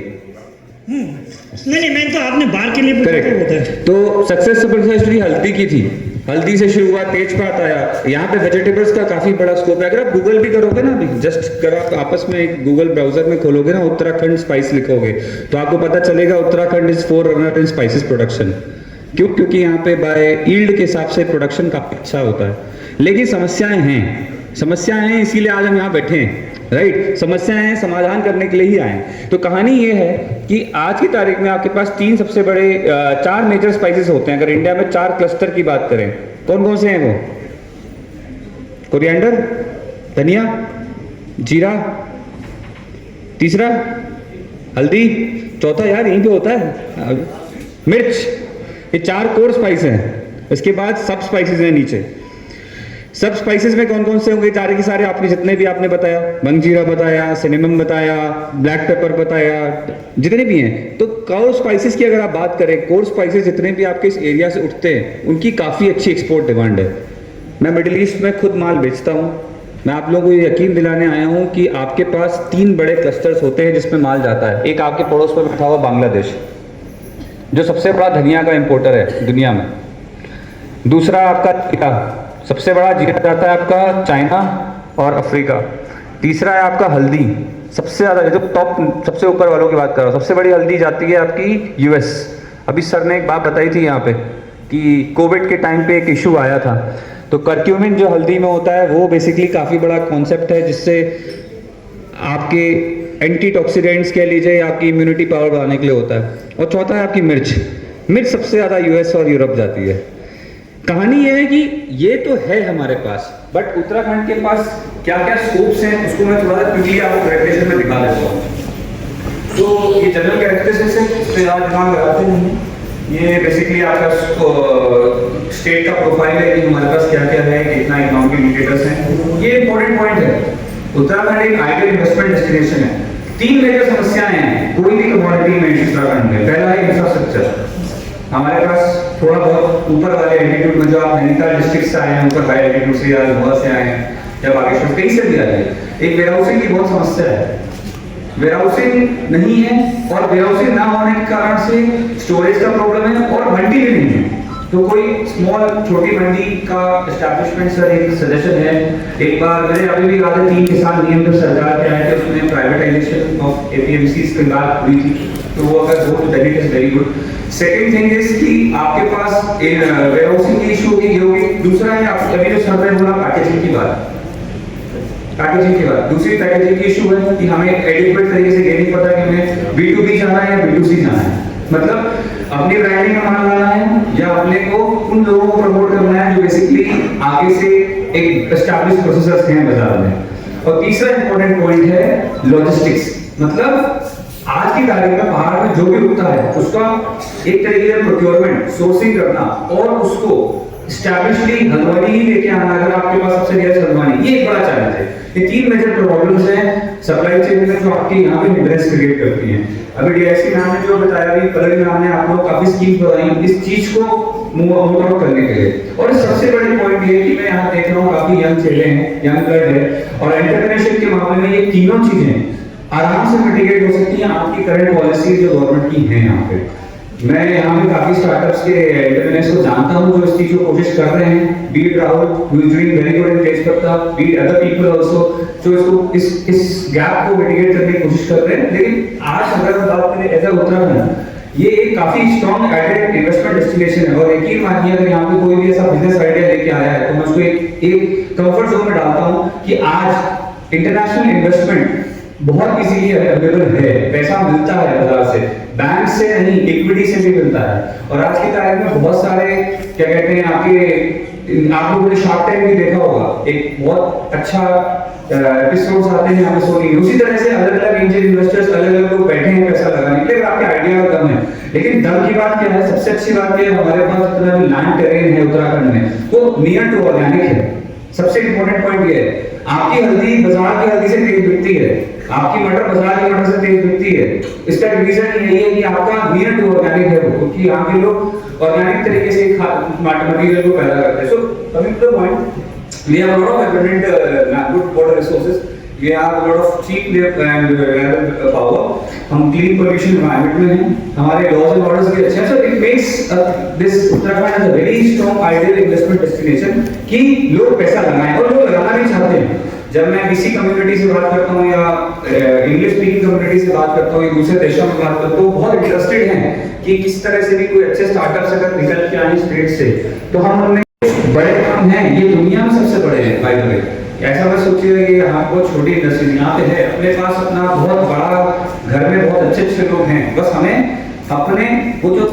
नहीं, मैं तो आपने बार के लिए करेक्ट। तो सक्सेस स्टोरी हल्दी की थी। हल्दी से शुरू हुआ, तेजपात आया। यहाँ पे वेजिटेबल्स का काफी बड़ा स्कोप है। अगर आप गूगल भी करोगे ना, अभी जस्ट अगर आप आपस में एक गूगल ब्राउजर में खोलोगे ना, उत्तराखंड स्पाइस लिखोगे तो आपको पता चलेगा Uttarakhand is 4 runner in spices production. क्यों? क्योंकि यहाँ पे बाय यील्ड के हिसाब से प्रोडक्शन काफी अच्छा होता है। लेकिन समस्याएं हैं, इसीलिए आज हम यहाँ बैठे हैं। राइट। समस्याएं हैं, समाधान करने के लिए ही आए। तो कहानी ये है कि आज की तारीख में आपके पास 3 सबसे बड़े 4 मेजर स्पाइसेस होते हैं। अगर इंडिया में 4 क्लस्टर की बात करें, कौन कौन से हैं वो? कोरिएंडर, धनिया, जीरा, तीसरा हल्दी, चौथा यार यहीं पे होता है मिर्च। ये 4 कोर स्पाइस हैं। इसके बाद सब स्पाइसेस हैं नीचे। सब स्पाइसेस में कौन कौन से होंगे? सारे के सारे आपने जितने भी आपने बताया, मंगजीरा बताया, सिनेमम बताया, ब्लैक पेपर बताया, जितने भी हैं। तो कोर स्पाइसेस की अगर आप बात करें, कोर स्पाइसेस जितने भी आपके इस एरिया से उठते हैं उनकी काफ़ी अच्छी एक्सपोर्ट डिमांड है। मैं मिडिल ईस्ट में खुद माल बेचता हूँ। मैं आप लोगों को ये यकीन दिलाने आया हूँ कि आपके पास 3 बड़े क्लस्टर्स होते हैं जिसमें माल जाता है। एक आपके पड़ोस में बैठा हुआ बांग्लादेश, जो सबसे बड़ा धनिया का इंपोर्टर है दुनिया में। दूसरा आपका जीरा, सबसे बड़ा जीरा जाता है आपका चाइना और अफ्रीका। तीसरा है आपका हल्दी, सबसे ज़्यादा, जो टॉप सबसे ऊपर वालों की बात कर रहा हूँ, सबसे बड़ी हल्दी जाती है आपकी यूएस। अभी सर ने एक बात बताई थी यहाँ पे कि कोविड के टाइम पे एक इशू आया था। तो कर्क्यूमिन जो हल्दी में होता है वो बेसिकली काफ़ी बड़ा कॉन्सेप्ट है जिससे आपके एंटीटॉक्सिडेंट्स कह लीजिए, आपकी इम्यूनिटी पावर बढ़ाने के लिए होता है। और चौथा है आपकी मिर्च। मिर्च सबसे ज़्यादा यूएस और यूरोप जाती है। कहानी ये है कि ये तो है हमारे पास, बट उत्तराखंड के पास क्या क्या स्कोप्स हैं उसको मैं थोड़ा सा क्विकली आपको प्रेजेंटेशन में दिखा देता हूँ। तो ये जनरल कैरेक्टरिस्टिक्स है, इस पर आप दिमाग लगाते नहीं। ये बेसिकली आपका स्टेट का प्रोफाइल है कि हमारे पास क्या क्या है, कितना इकोनॉमिक इंडिकेटर्स हैं। ये इंपॉर्टेंट पॉइंट है। उत्तराखंड एक आइडियल इन्वेस्टमेंट डेस्टिनेशन है। 3 मेजर समस्याएं हैं कोई भी कमोडिटी में उत्तराखंड में। पहला है इंफ्रास्ट्रक्चर। हमारे पास थोड़ा बहुत ऊपर वाले एल्टीट्यूड में, जो आप नैनीताल डिस्ट्रिक्ट से आए हैं, ऊपर हाई एल्टीट्यूड से या गोवा से आए हैं या बागेश्वर, कहीं से भी आए हैं, एक वेयरहाउसिंग की बहुत समस्या है। वेयरहाउसिंग नहीं है और वेयरहाउसिंग ना होने के कारण से स्टोरेज का प्रॉब्लम है और मंडी भी नहीं है। तो कोई स्मॉल छोटी मंडी का एस्टैब्लिशमेंट सर एक सजेशन है। एक बार मेरे अभी भी याद है 3 किसान नियम जब सरकार के आए थे उसमें प्राइवेटाइजेशन ऑफ एपीएमसीज की बात हुई थी। तो वो अगर हो तो that is very good. Second thing is कि आपके पास वेयरहाउसिंग की इशू होगी, ये होगी। दूसरा है आप अभी जो सर ने बोला पैकेजिंग की बात, पैकेजिंग के बाद दूसरी पैकेजिंग की इशू है कि हमें एडिक्वेट तरीके से ये नहीं पता कि हमें B2B जाना है या B2C जाना है, मतलब अपनी ब्रांडिंग में माल लाना है या अपने को उन लोगों को प्रमोट करना है जो बेसिकली आगे से एक एस्टैब्लिश प्रोसेसर्स हैं बाजार में। और तीसरा इंपॉर्टेंट पॉइंट है लॉजिस्टिक्स, मतलब आज की तारीख में पहाड़ में जो भी उगता है उसका एक तरीके से प्रोक्योरमेंट सोर्सिंग करना और उसको एस्टैब्लिशली हल्द्वानी ही लेके आना, अगर आपके पास सबसे नियरेस्ट हल्द्वानी, ये एक बड़ा चैलेंज है। ये तीन मेजर प्रॉब्लम्स हैं सप्लाई चेन में जो आपके यहाँ पे हिंड्रेंस क्रिएट करती हैं। अभी डीआईसी मैम ने जो बताया, अभी पलवी मैम ने आप लोग काफी स्कीम्स बताई इस चीज को मूव आउट करने के लिए। और सबसे बड़ी पॉइंट ये कि मैं यहाँ देख रहा हूँ काफी यंग चेले हैं, यंग ब्लड है, और एंटरप्रेन्योरशिप के मामले में ये तीनों चीजें आराम से मिटिगेट हो सकती हैं आपकी करंट पॉलिसी जो गवर्नमेंट की है यहाँ पे। मैं यहाँ पे काफी स्टार्टअप्स के एंटरप्रेन्योर्स को जानता हूँ जो इस चीज को कोशिश कर रहे हैं, be it Rahul who is doing very good in tejpatta, be it other people also जो इसको इस गैप को मिटिगेट करने की कोशिश कर रहे हैं। लेकिन आज अगर हम बात करें एज अ उत्तराखंड, ये एक काफी स्ट्रॉन्ग एडेड इन्वेस्टमेंट डेस्टिनेशन है। और यकीन मानिए अगर यहाँ पे कोई भी ऐसा बिजनेस आइडिया लेके आया है तो मैं उसको एक कंफर्ट जोन में डालता हूँ कि आज इंटरनेशनल इन्वेस्टमेंट बहुत इजीली अवेलेबल है, पैसा मिलता है बाजार से, बैंक से नहीं इक्विटी से भी मिलता है। और आज की तारीख में बहुत सारे क्या कहते हैं आप लोगों ने शार्क टैंक भी देखा होगा, एक बहुत अच्छा एपिसोड्स आते हैं यहाँ पे सोनी। उसी तरह से अलग अलग एंजल इन्वेस्टर्स अलग अलग लोग बैठे हैं पैसा लगाने के लिए, आपके आइडिया कम है लेकिन दम की बात क्या है, सबसे अच्छी बात ये हमारे पास जितना भी लैंड टेरेन है उत्तराखंड में वो नियर टू ऑर्गेनिक है। सबसे इंपॉर्टेंट पॉइंट ये है, आपकी हल्दी बाजार की हल्दी से तेज बिकती है, आपकी मटर बाजार की मटर से तेज बिकती है। इसका रीजन यही है कि आपका नियर टू ऑर्गेनिक है, क्योंकि यहाँ के लोग ऑर्गेनिक तरीके से मटेरियल को पैदा करते हैं। So coming to the point, we have a lot of abundant good water resources, we have a lot of cheap and reliable power, हम clean pollution environment में हैं, हमारे laws and orders भी अच्छे हैं। So it makes this Uttarakhand as a very strong ideal investment destination कि लोग पैसा लगाएं और लोग लगाना भी चाहते हैं। जब मैं BC कम्युनिटी से बात करता हूँ या इंग्लिश स्पीकिंग कम्युनिटी से बात करता हूँ या दूसरे देशों में बात करता हूँ, बहुत इंटरेस्टेड हैं कि किस तरह से भी कोई अच्छे स्टार्टअप्स अगर निकल के आए स्टेट से तो हम उनमें बड़े काम हैं, ये दुनिया में सबसे बड़े हैं बाय द वे। ऐसा मत सोचिए कि यहाँ बहुत छोटी इंडस्ट्री यहाँ पे है, अपने पास अपना बहुत बड़ा घर में बहुत अच्छे लोग हैं, बस हमें अपने वो जो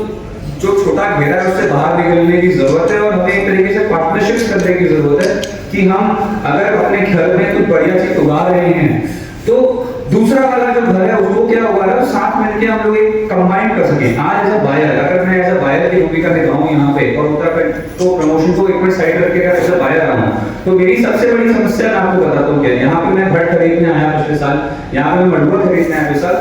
छोटा घेरा है उससे बाहर निकलने की जरूरत है और हमें एक तरीके से पार्टनरशिप करने की जरूरत है कि हम अगर अपने घर में कुछ बढ़िया चीज उगा रहे हैं तो दूसरा वाला जो घर है उसको क्या होगा ना, साथ मिलकर हम लोग एक कंबाइन कर सकें। आज एज अ बायर, अगर मैं एज अ बायर की भूमिका निभाऊं यहाँ पे और उत्तराखंड को प्रमोशन को एक मिनट साइड करके अगर एज अ बायर आऊं तो मेरी सबसे बड़ी समस्या मैं आपको बताता हूँ क्या, यहाँ पे मैं भट्ट खरीदने आया पिछले साल, यहाँ पे मैं मडुआ खरीदने आया पिछले साल,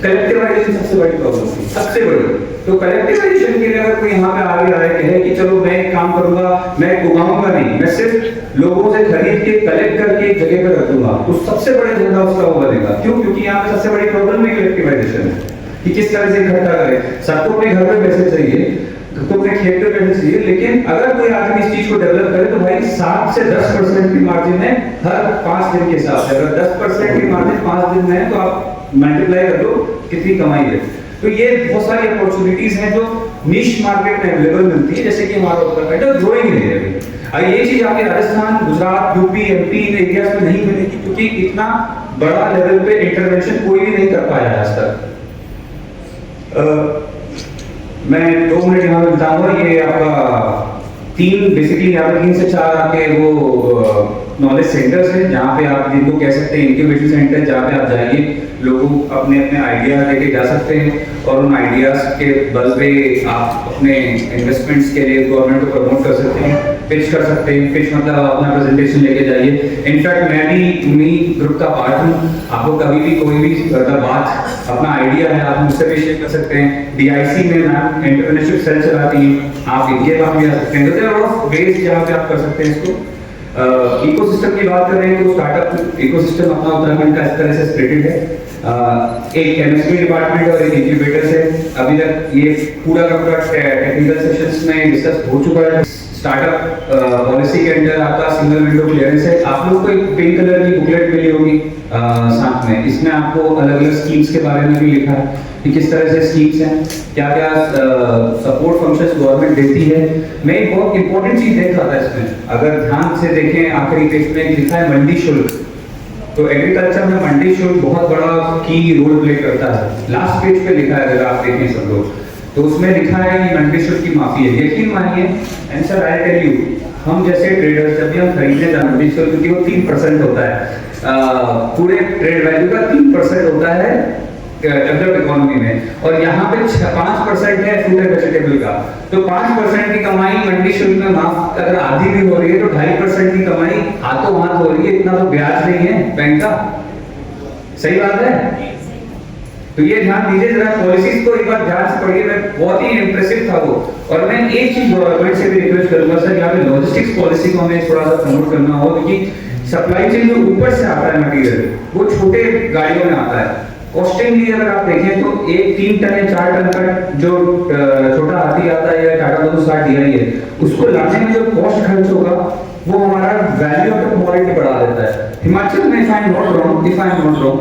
कलेक्टिवाइजेशन सबसे बड़ी प्रॉब्लम थी, सबसे बड़ी। तो कलेक्टिवाइजेशन के लिए अगर कोई यहाँ पे आगे आए कहे कि चलो मैं एक काम करूंगा, मैं उगाऊंगा नहीं, मैं सिर्फ लोगों से खरीद के कलेक्ट करके एक जगह पर रख दूंगा, तो सबसे बड़े धंधा उसका वो बनेगा। क्यों? क्योंकि यहाँ पे सबसे बड़ी प्रॉब्लम नहीं कलेक्टिवाइजेशन है कि किस तरह से इकट्ठा करें। सबको अपने घर पे पैसे चाहिए, सबको अपने खेत पे पैसे चाहिए, लेकिन अगर कोई आदमी इस चीज को डेवलप करे तो भाई 7 से 10% की मार्जिन है हर 5 दिन के हिसाब से। अगर 10% की मार्जिन 5 दिन में है तो आप मल्टीप्लाई कर दो कितनी कमाई है। तो ये बहुत सारी अपॉर्चुनिटीज हैं जो निश मार्केट में अवेलेबल मिलती है, जैसे कि हमारा उत्तराखंड है ग्रोइंग एरिया है। अब ये चीज आपके राजस्थान, गुजरात, यूपी, एमपी इन एरियाज में नहीं मिलेगी क्योंकि इतना बड़ा लेवल पे इंटरवेंशन कोई भी नहीं कर पाया आज तक। मैं 2 मिनट यहाँ पे बताऊंगा। ये आपका बेसिकली यहाँ पे 3 से 4 आपके वो नॉलेज सेंटर्स हैं जहाँ पे आप जिनको कह सकते हैं इंक्यूबेशन सेंटर, जहाँ पे आप जाइए लोग अपने आइडियाज लेके जा सकते हैं और उन आइडियाज के बल पे आप अपने इन्वेस्टमेंट्स के लिए गवर्नमेंट को प्रमोट कर सकते हैं, पिच कर सकते हैं। पिच मतलब अपना प्रेजेंटेशन लेके जाइए। इनफैक्ट मैं भी उन्हीं ग्रुप का पार्ट हूँ। आपको कभी भी कोई भी बात अपना आइडिया है आप मुझसे भी शेयर कर सकते हैं। डीआईसी में मैम एंटरप्रेन्योरशिप सेल चलाती हैं, आप इनके पास भी आ सकते हैं। तो ऑफ वेज जहाँ पे आप कर सकते हैं इसको। इकोसिस्टम की बात कर रहे हैं तो स्टार्टअप इकोसिस्टम अपना उत्तराखंड का इस तरह से स्प्लिटेड है। एक एमएसपी डिपार्टमेंट और एक इंक्यूबेटर है। अभी तक ये पूरा का पूरा टेक्निकल सेशंस में डिस्कस हो चुका है। स्टार्टअप पॉलिसी के अंदर आपका सिंगल विंडो क्लियरेंस है। आप लोग को एक पिंक कलर की बुकलेट मिली होगी साथ में। इसमें आपको अलग अलग स्कीम्स के बारे में भी लिखा है कि किस तरह से स्कीम्स हैं, क्या क्या सपोर्ट फंक्शंस गवर्नमेंट देती है। मैं एक बहुत इंपॉर्टेंट चीज देख रहा था इसमें, अगर ध्यान से देखें आखिरी पेज में लिखा है मंडी शुल्क। तो एग्रीकल्चर में मंडी शुल्क बहुत बड़ा की रोल प्ले करता है। लास्ट पेज पे लिखा है, अगर आप देखें सब लोग, तो उसमें लिखा है कि मंडी शुल्क की माफी है। यकीन मानिए, and sir I tell you, हम जैसे ट्रेडर्स जब भी हम खरीदने जाते हैं, मंडी शुल्क क्योंकि वो 3% होता है, पूरे ट्रेड वैल्यू का 3% होता है डेवलप्ड इकोनॉमी में, और यहाँ पे 5% है फ्रूट एंड वेजिटेबल का। तो 5% की कमाई मंडी शुल्क में माफ अगर आधी भी हो रही है तो 2.5% की कमाई हाथों हाथ हो रही है। इतना तो ब्याज नहीं है बैंक का, सही बात है। तो ये ध्यान दीजिए जरा, पॉलिसीज को एक बार ध्यान से पढ़िए। मैं बहुत ही इंप्रेसिव था वो। और मैं एक चीज गवर्नमेंट से भी रिक्वेस्ट करूंगा सर, यहाँ पे लॉजिस्टिक्स पॉलिसी को हमें थोड़ा सा प्रमोट करना हो, क्योंकि सप्लाई चेन जो ऊपर से आता है मटेरियल, वो छोटे गाड़ियों में आता है। कॉस्टिंगली अगर आप देखें तो एक 3 टन या 4 टन का जो छोटा हाथी आता है या टाटा 260 DI है, उसको लाने में जो कॉस्ट खर्च होगा वो हमारा वैल्यू ऑफ द कमोडिटी बढ़ा देता है। हिमाचल में, if I am not wrong,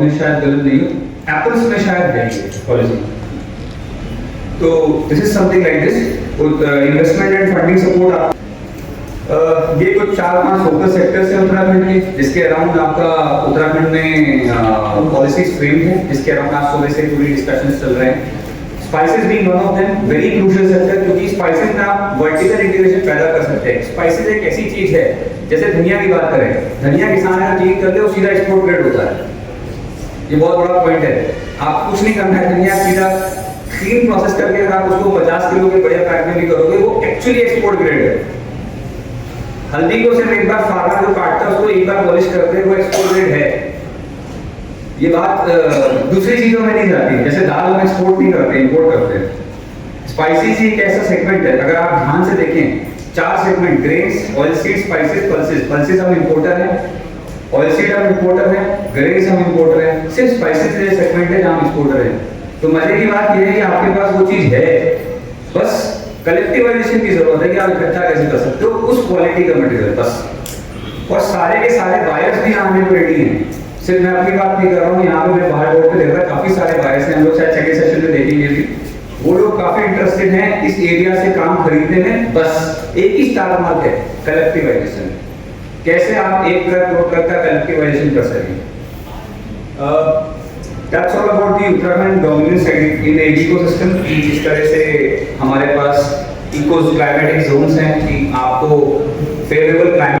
मैं शायद गलत नहीं हूँ, एप्पल्स में शायद है पॉलिसी। तो this is something like this, investment and funding support. ये कुछ 4-5 फोकस सेक्टर्स हैं उत्तराखंड के, जिसके अराउंड आपका उत्तराखंड में पॉलिसीज फ्रेम है, जिसके अराउंड आप सुबह से पूरी डिस्कशंस चल रहे हैं। Spices being one of them, very crucial sector, क्योंकि स्पाइसेस में आप वर्टिकल इंटीग्रेशन पैदा कर सकते हैं। स्पाइसेस एक ऐसी चीज है, जैसे धनिया की बात करें, धनिया किसान अगर क्लीन कर ले वो सीधा एक्सपोर्ट ग्रेड होता है। ये बहुत बड़ा पॉइंट है। आप कुछ नहीं करना है, धनिया सीधा क्लीन प्रोसेस करके अगर आप उसको 50 किलो के बढ़िया पैक में भी करोगे, वो एक्चुअली एक्सपोर्ट ग्रेड है। हल्दी को सिर्फ एक बार फार्मर जो काटता है उसको एक बार पॉलिश करते हैं, वो एक्सपोर्ट ग्रेड है। ये बात दूसरी चीजों में नहीं जाती, जैसे दाल हम एक्सपोर्ट नहीं करते, इंपोर्ट करते हैं। स्पाइसेस एक ऐसा सेगमेंट है, अगर आप ध्यान से देखें 4 segment, grains, oil seed, spices, pulses. Pulses हम इंपोर्टर हैं, ऑयल सीड हम इंपोर्टर हैं, ग्रेन्स हम इंपोर्टर हैं, सिर्फ स्पाइसेस ये सेगमेंट है जहां हम एक्सपोर्टर हैं। तो मजे की बात यह है कि आपके पास वो चीज है, बस कलेक्टिवाइजेशन की जरूरत है कि आप इकट्ठा कैसे कर सकते हो उस क्वालिटी का मटेरियल, बस। और सारे के सारे बायर्स भी आने को रेडी हैं। सिर्फ मैं अपनी बात नहीं कर रहा हूँ, यहाँ पे मैं बाहर बोर्ड पे देख रहा हूँ, काफी सारे बायर्स हैं, हम लोग शायद सेकंड सेशन में देखेंगे भी। वो लोग काफी इंटरेस्टेड हैं इस एरिया से काम खरीदने में। बस एक ही स्टार मार्क है, कलेक्टिवाइजेशन। कैसे आप 1 करोड़ का कलेक्टिवाइजेशन कर सकें। That's all about the Uttarakhand dominance in the ecosystem। इस तरह से हमारे पास इको क्लाइमेटिक जोन्स हैं कि आपको फेवरेबल क्लाइमेट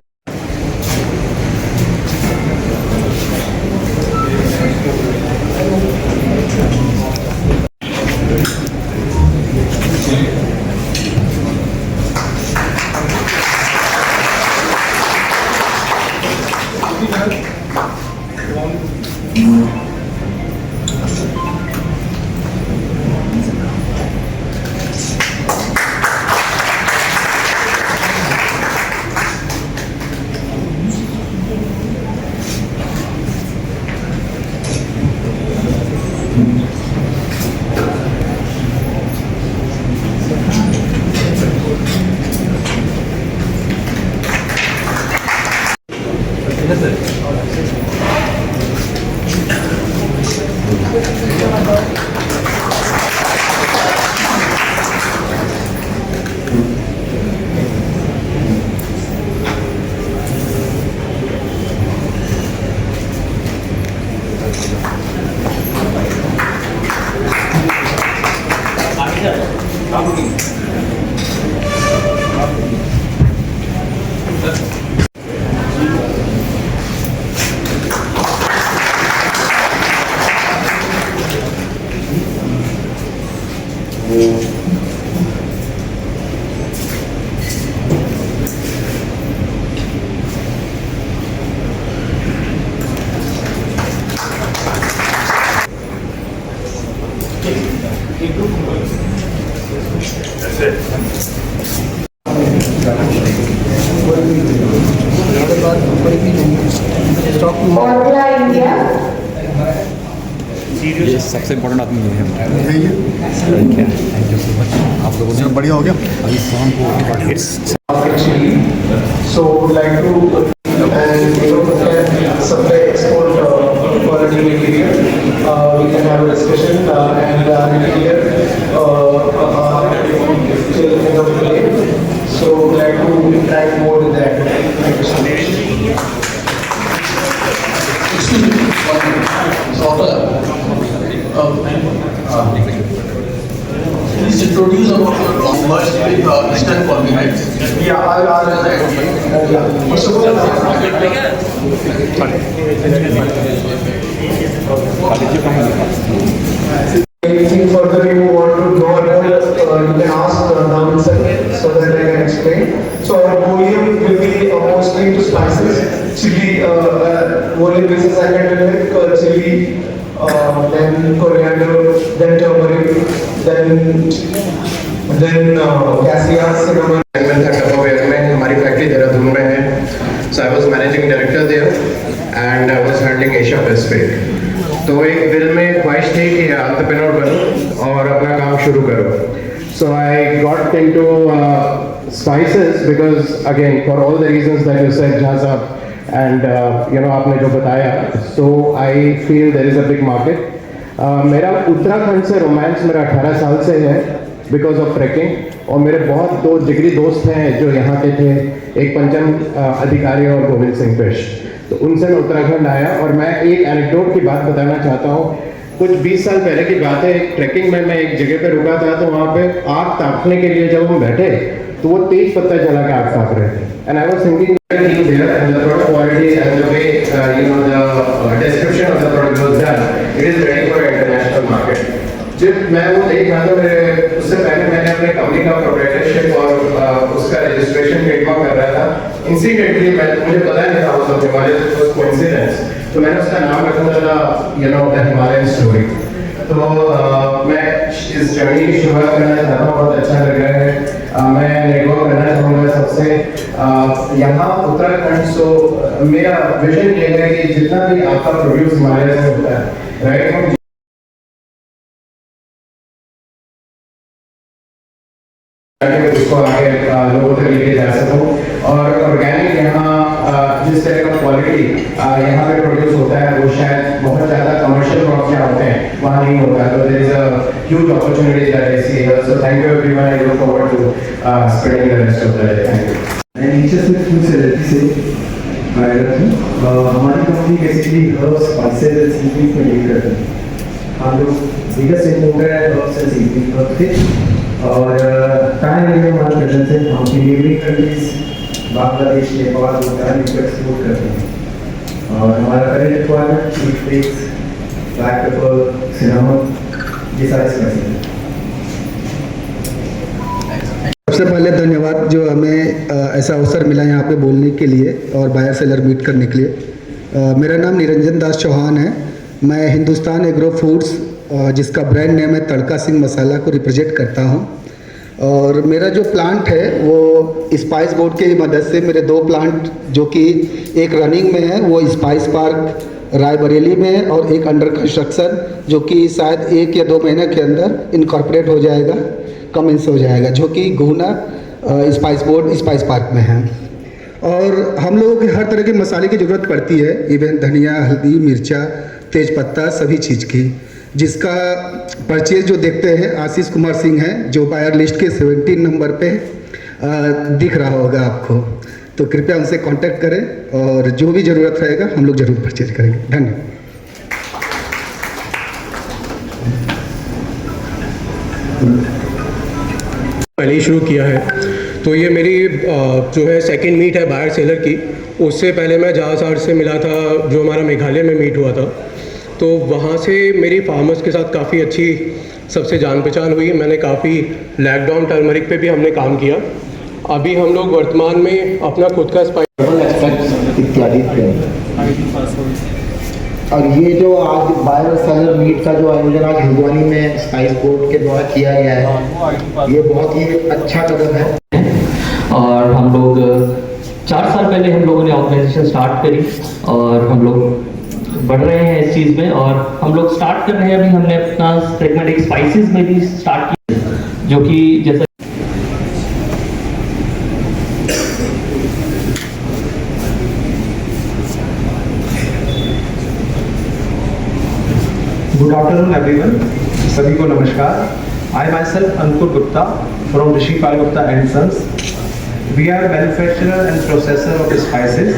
ये सबसे इम्पोर्टेंट आदमी है थैंक यू सो मच। आप लोगों ने बढ़िया हो गया अभी शाम को। So would like to supply export quality material. We can have a discussion and material till the end of the day. So would like to interact more with that. Thank you so much. Please introduce about your commerce with Eastern Coordinates. Yeah, first of all, anything further you want to know about, you can ask down so that I can explain. So our volume will be mostly to spices, chili, volume basis I can tell like chili, then coriander, then turmeric, then cassia, cinnamon. हमारी फैक्ट्री देहरादून में है. So I was managing director there and I was handling Asia Pacific. तो एक दिल में ख्वाहिश थी कि एंटरप्रेन्योर बनूं और अपना काम शुरू करूं. So I got into spices because again for all the reasons that you said, Jazab, and आपने जो बताया, so I feel there is a big market. मेरा उत्तराखंड से रोमांस मेरा 18 साल से है बिकॉज ऑफ ट्रैकिंग, और मेरे बहुत दो जिगरी दोस्त हैं जो यहाँ के थे, एक पंचम अधिकारी और गोविंद सिंह पेश. तो उनसे मैं उत्तराखंड आया और मैं एक एनेक्डोट की बात बताना चाहता हूँ. कुछ 20 साल पहले की बात है, एक ट्रैकिंग में मैं एक जगह पे रुका था, तो वहाँ पे आग तापने के लिए जब हम बैठे तो वो तेज पत्ता जला के आग ताप रहे थे. And I was thinking quality and the way the description of the product was done, it is ready for international market. जब मैं वो देख रहा था, मेरे उससे पहले मैंने अपने कंपनी का प्रोप्राइटरशिप और उसका रजिस्ट्रेशन ट्रेडमार्क कर रहा था. इंसिडेंटली मुझे पता नहीं था उस वक्त हमारे कोइंसिडेंस, तो मैंने उसका नाम रखा था द हिमालयन स्टोरी. तो मैं इस जर्नी की शुरुआत करना चाहता हूँ, बहुत अच्छा लग रहा है. मैं नेटवर्क करना चाहूँगा सबसे यहाँ उत्तराखंड. सो मेरा विजन ये है कि जितना भी आपका प्रोड्यूस हिमालय से होता है, राइट, उसको आगे लोगों तक लेके जा सकूं. और ऑर्गेनिक यहाँ जिस तरह का क्वालिटी यहाँ पे प्रोड्यूस होता है, वो शायद बहुत ज़्यादा कमर्शियल क्रॉप जहाँ होते हैं वहाँ नहीं होता. तो there is a huge opportunity that I see here. So thank you everyone. I look forward to spreading the rest of the day. Thank you. मैं नीचे से फूड सेलेक्ट से हमारी company basically herbs, spices and seasoning में डील करते हैं. हम लोग बिगेस्ट इंपोर्टर है हर्ब्स एंड सीजनिंग के, और टाइम में हमारा प्रेजेंस है. हम की नेबरिंग कंट्रीज बांग्लादेश, नेपाल, भूटान को एक्सपोर्ट करते हैं. और हमारा current requirement chilli flakes, black pepper, cinnamon, ये सारे स्पाइसेस हैं. सबसे पहले धन्यवाद जो हमें ऐसा अवसर मिला यहाँ पे बोलने के लिए और बायर सेलर मीट करने के लिए. मेरा नाम निरंजन दास चौहान है. मैं हिंदुस्तान एग्रो फूड्स जिसका ब्रांड नेम है तड़का सिंह मसाला को रिप्रेजेंट करता हूँ. और मेरा जो प्लांट है वो स्पाइस बोर्ड की मदद से, मेरे 2 प्लांट जो कि एक रनिंग में है वो स्पाइस पार्क रायबरेली में है, और एक अंडर कंस्ट्रक्शन जो कि शायद 1 या 2 महीने के अंदर इनकॉर्पोरेट हो जाएगा, कमेंस हो जाएगा, जो कि गुना स्पाइस बोर्ड स्पाइस पार्क में है. और हम लोगों के हर तरह के मसाले की ज़रूरत पड़ती है, इवन धनिया, हल्दी, मिर्चा, तेज़पत्ता, सभी चीज़ की, जिसका परचेज जो देखते हैं आशीष कुमार सिंह हैं, जो बायर लिस्ट के 17 नंबर पे दिख रहा होगा आपको. तो कृपया उनसे कांटेक्ट करें और जो भी ज़रूरत रहेगा हम लोग ज़रूर परचेज करेंगे. धन्यवाद. पहले ही शुरू किया है, तो ये मेरी जो है सेकंड मीट है बायर सेलर की. उससे पहले मैं जहासार से मिला था, जो हमारा मेघालय में मीट हुआ था, तो वहाँ से मेरी फार्मर्स के साथ काफ़ी अच्छी सबसे जान पहचान हुई. मैंने काफ़ी लैकडाउन टर्मरिक पे भी हमने काम किया. अभी हम लोग वर्तमान में अपना खुद का स्पाइस इत्यादि. और ये जो आज बायर सेलर मीट का जो आयोजन आज हल्द्वानी में स्पाइस बोर्ड के द्वारा किया गया है, ये बहुत ही अच्छा कदम है. और हम लोग 4 साल पहले हम लोगों ने ऑर्गेनाइजेशन स्टार्ट करी और हम लोग बढ़ रहे हैं इस चीज़ में. और हम लोग स्टार्ट कर रहे हैं, अभी हमने अपना सेगमेंट एक स्पाइसेस में भी स्टार्ट किया, जो कि जैसा गुड आफ्टरनून एवरीवन. सभी को नमस्कार. I myself Ankur Gupta from Rishipal Gupta and Sons. We are manufacturer and processor of spices.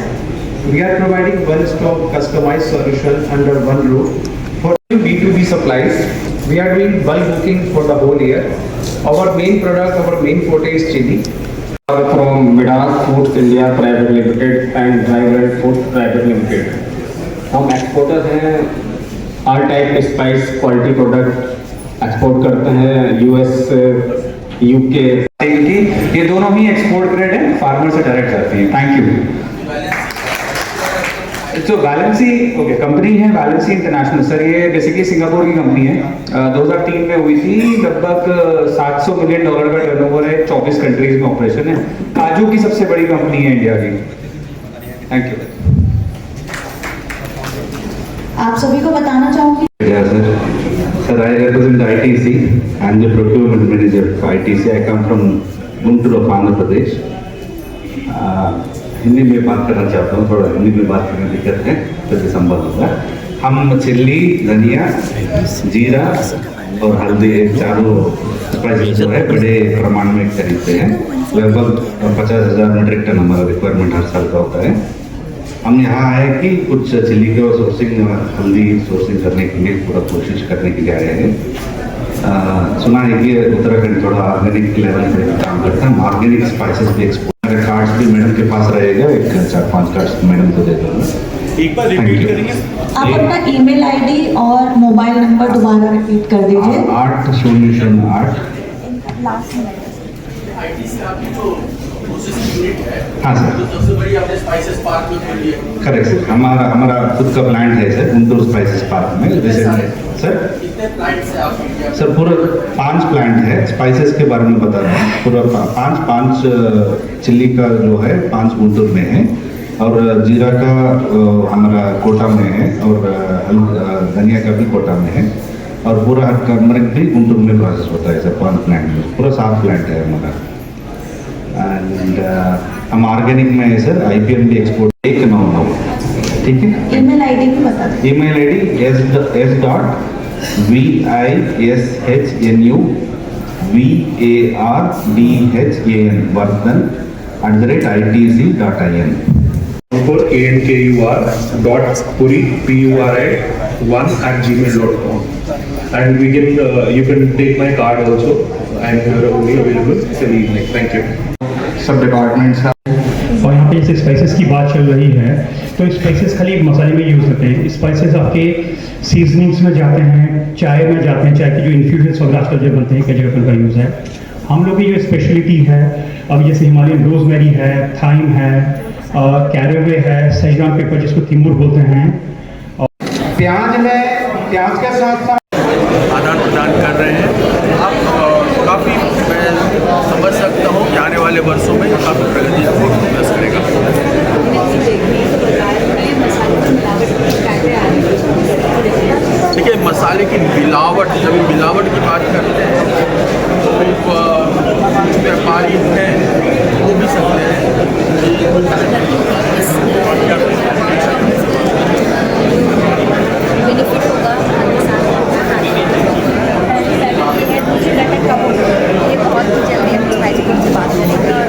We are providing one-stop customized solution under one roof For B2B supplies, we are doing bulk booking for the whole year. Our main product, our main forte is chili. From Midas Foods India Private Limited and Vibrant Foods Private Limited. हम एक्सपोर्टर हैं, ऑल टाइप के स्पाइस क्वालिटी प्रोडक्ट एक्सपोर्ट करते हैं यूएस, यूके। ये दोनों ही एक्सपोर्ट ग्रेड है, फार्मर से डायरेक्ट जाती हैं। Thank you. तो वैलेंसी ओके कंपनी है वैलेंसी इंटरनेशनल सर, ये बेसिकली सिंगापुर की कंपनी है। 2003 में हुई थी, लगभग $700 मिलियन का टर्नओवर है, 24 कंट्रीज में ऑपरेशन है, काजू की सबसे बड़ी कंपनी है इंडिया की। Thank you. आप सभी को बताना चाहूँगी Sir, I represent ITC. I am the procurement manager for ITC. I come from Guntur of Andhra Pradesh. Hindi में बात करना चाहता हूँ, थोड़ा हिंदी में बात करने की दिक्कत है, तो संभव होगा। हम चिल्ली, धनिया, जीरा और हल्दी चारों स्पाइसेस जो है बड़े प्रमाण में खरीदते हैं। लगभग 50,000 मीट्रिक टन हमारा रिक्वायरमेंट हर साल का होता है। हम यहाँ आए कि कुछ चिल्ली के सोर्सिंग, हल्दी सोर्सिंग करने के लिए पूरा कोशिश करने के लिए आए हैं। सुना है कि उत्तराखंड थोड़ा ऑर्गेनिक लेवल पे काम करता है, ऑर्गेनिक स्पाइसेस भी एक्सपोर्ट। मेरे कार्ड्स भी मैडम के पास रहेगा, एक 4-5 कार्ड्स मैडम को दे दूँगा। एक बार रिपीट करेंगे आप अपना ईमेल आईडी और मोबाइल नंबर दोबारा रिपीट कर दीजिए। 808 हाँ सर, सबसे बड़ी आपने स्पाइसेस पार्क में खोली है। करेक्ट सर, हमारा खुद का प्लांट है सर गुंटूर स्पाइसेस पार्क में। जैसे सर कितने प्लांट्स हैं आपके? सर पूरा 5 प्लांट है। स्पाइसेस के बारे में बता रहा हूँ, पूरा 5 चिल्ली का जो है 5 गुंटूर में है, और जीरा का हमारा कोटा में है, और धनिया का भी कोटा में है, और पूरा टर्मरिक भी गुंटूर में प्रोसेस होता है सर 5 प्लांट में। पूरा 7 प्लांट है हमारा। एंड हम ऑर्गेनिक में है सर, IPM भी एक्सपोर्ट 199। ठीक है, ईमेल आईडी भी बता दें। Email ID s.vishvardan @itc.in for ankur.puri1@gmail.com, and we can you can take my card also. I am here only available till evening. Thank you. सब डिपार्टमेंट्स का। और यहाँ पे जैसे स्पाइसेस की बात चल रही है, तो स्पाइसेस खाली एक मसाले में यूज़ होते हैं। स्पाइसेस आपके सीजनिंग्स में जाते हैं, चाय में जाते हैं, चाय के जो इन्फ्यूजन्स वगैरह आजकल जो बनते हैं कई जगह पर उनका यूज़ है। हम लोग की जो स्पेशलिटी है, अब जैसे हिमालयन रोजमेरी है, थाइम है, कैरेवे है, सैजान पेपर जिसको तिमूर बोलते हैं। प्याज के साथ आदान प्रदान कर रहे हैं। आप काफ़ी मैं समझ सकता हूँ कि आने वाले वर्षों में काफ़ी प्रगति विकास करेगा। देखिए, मसाले की मिलावट, जब मिलावट की बात करते हैं तो व्यापारी हैं वो भी सकते हैं बेनिफिट होगा। ये बहुत जल्दी अपनी स्पाइसी फूड से बात करेंगे और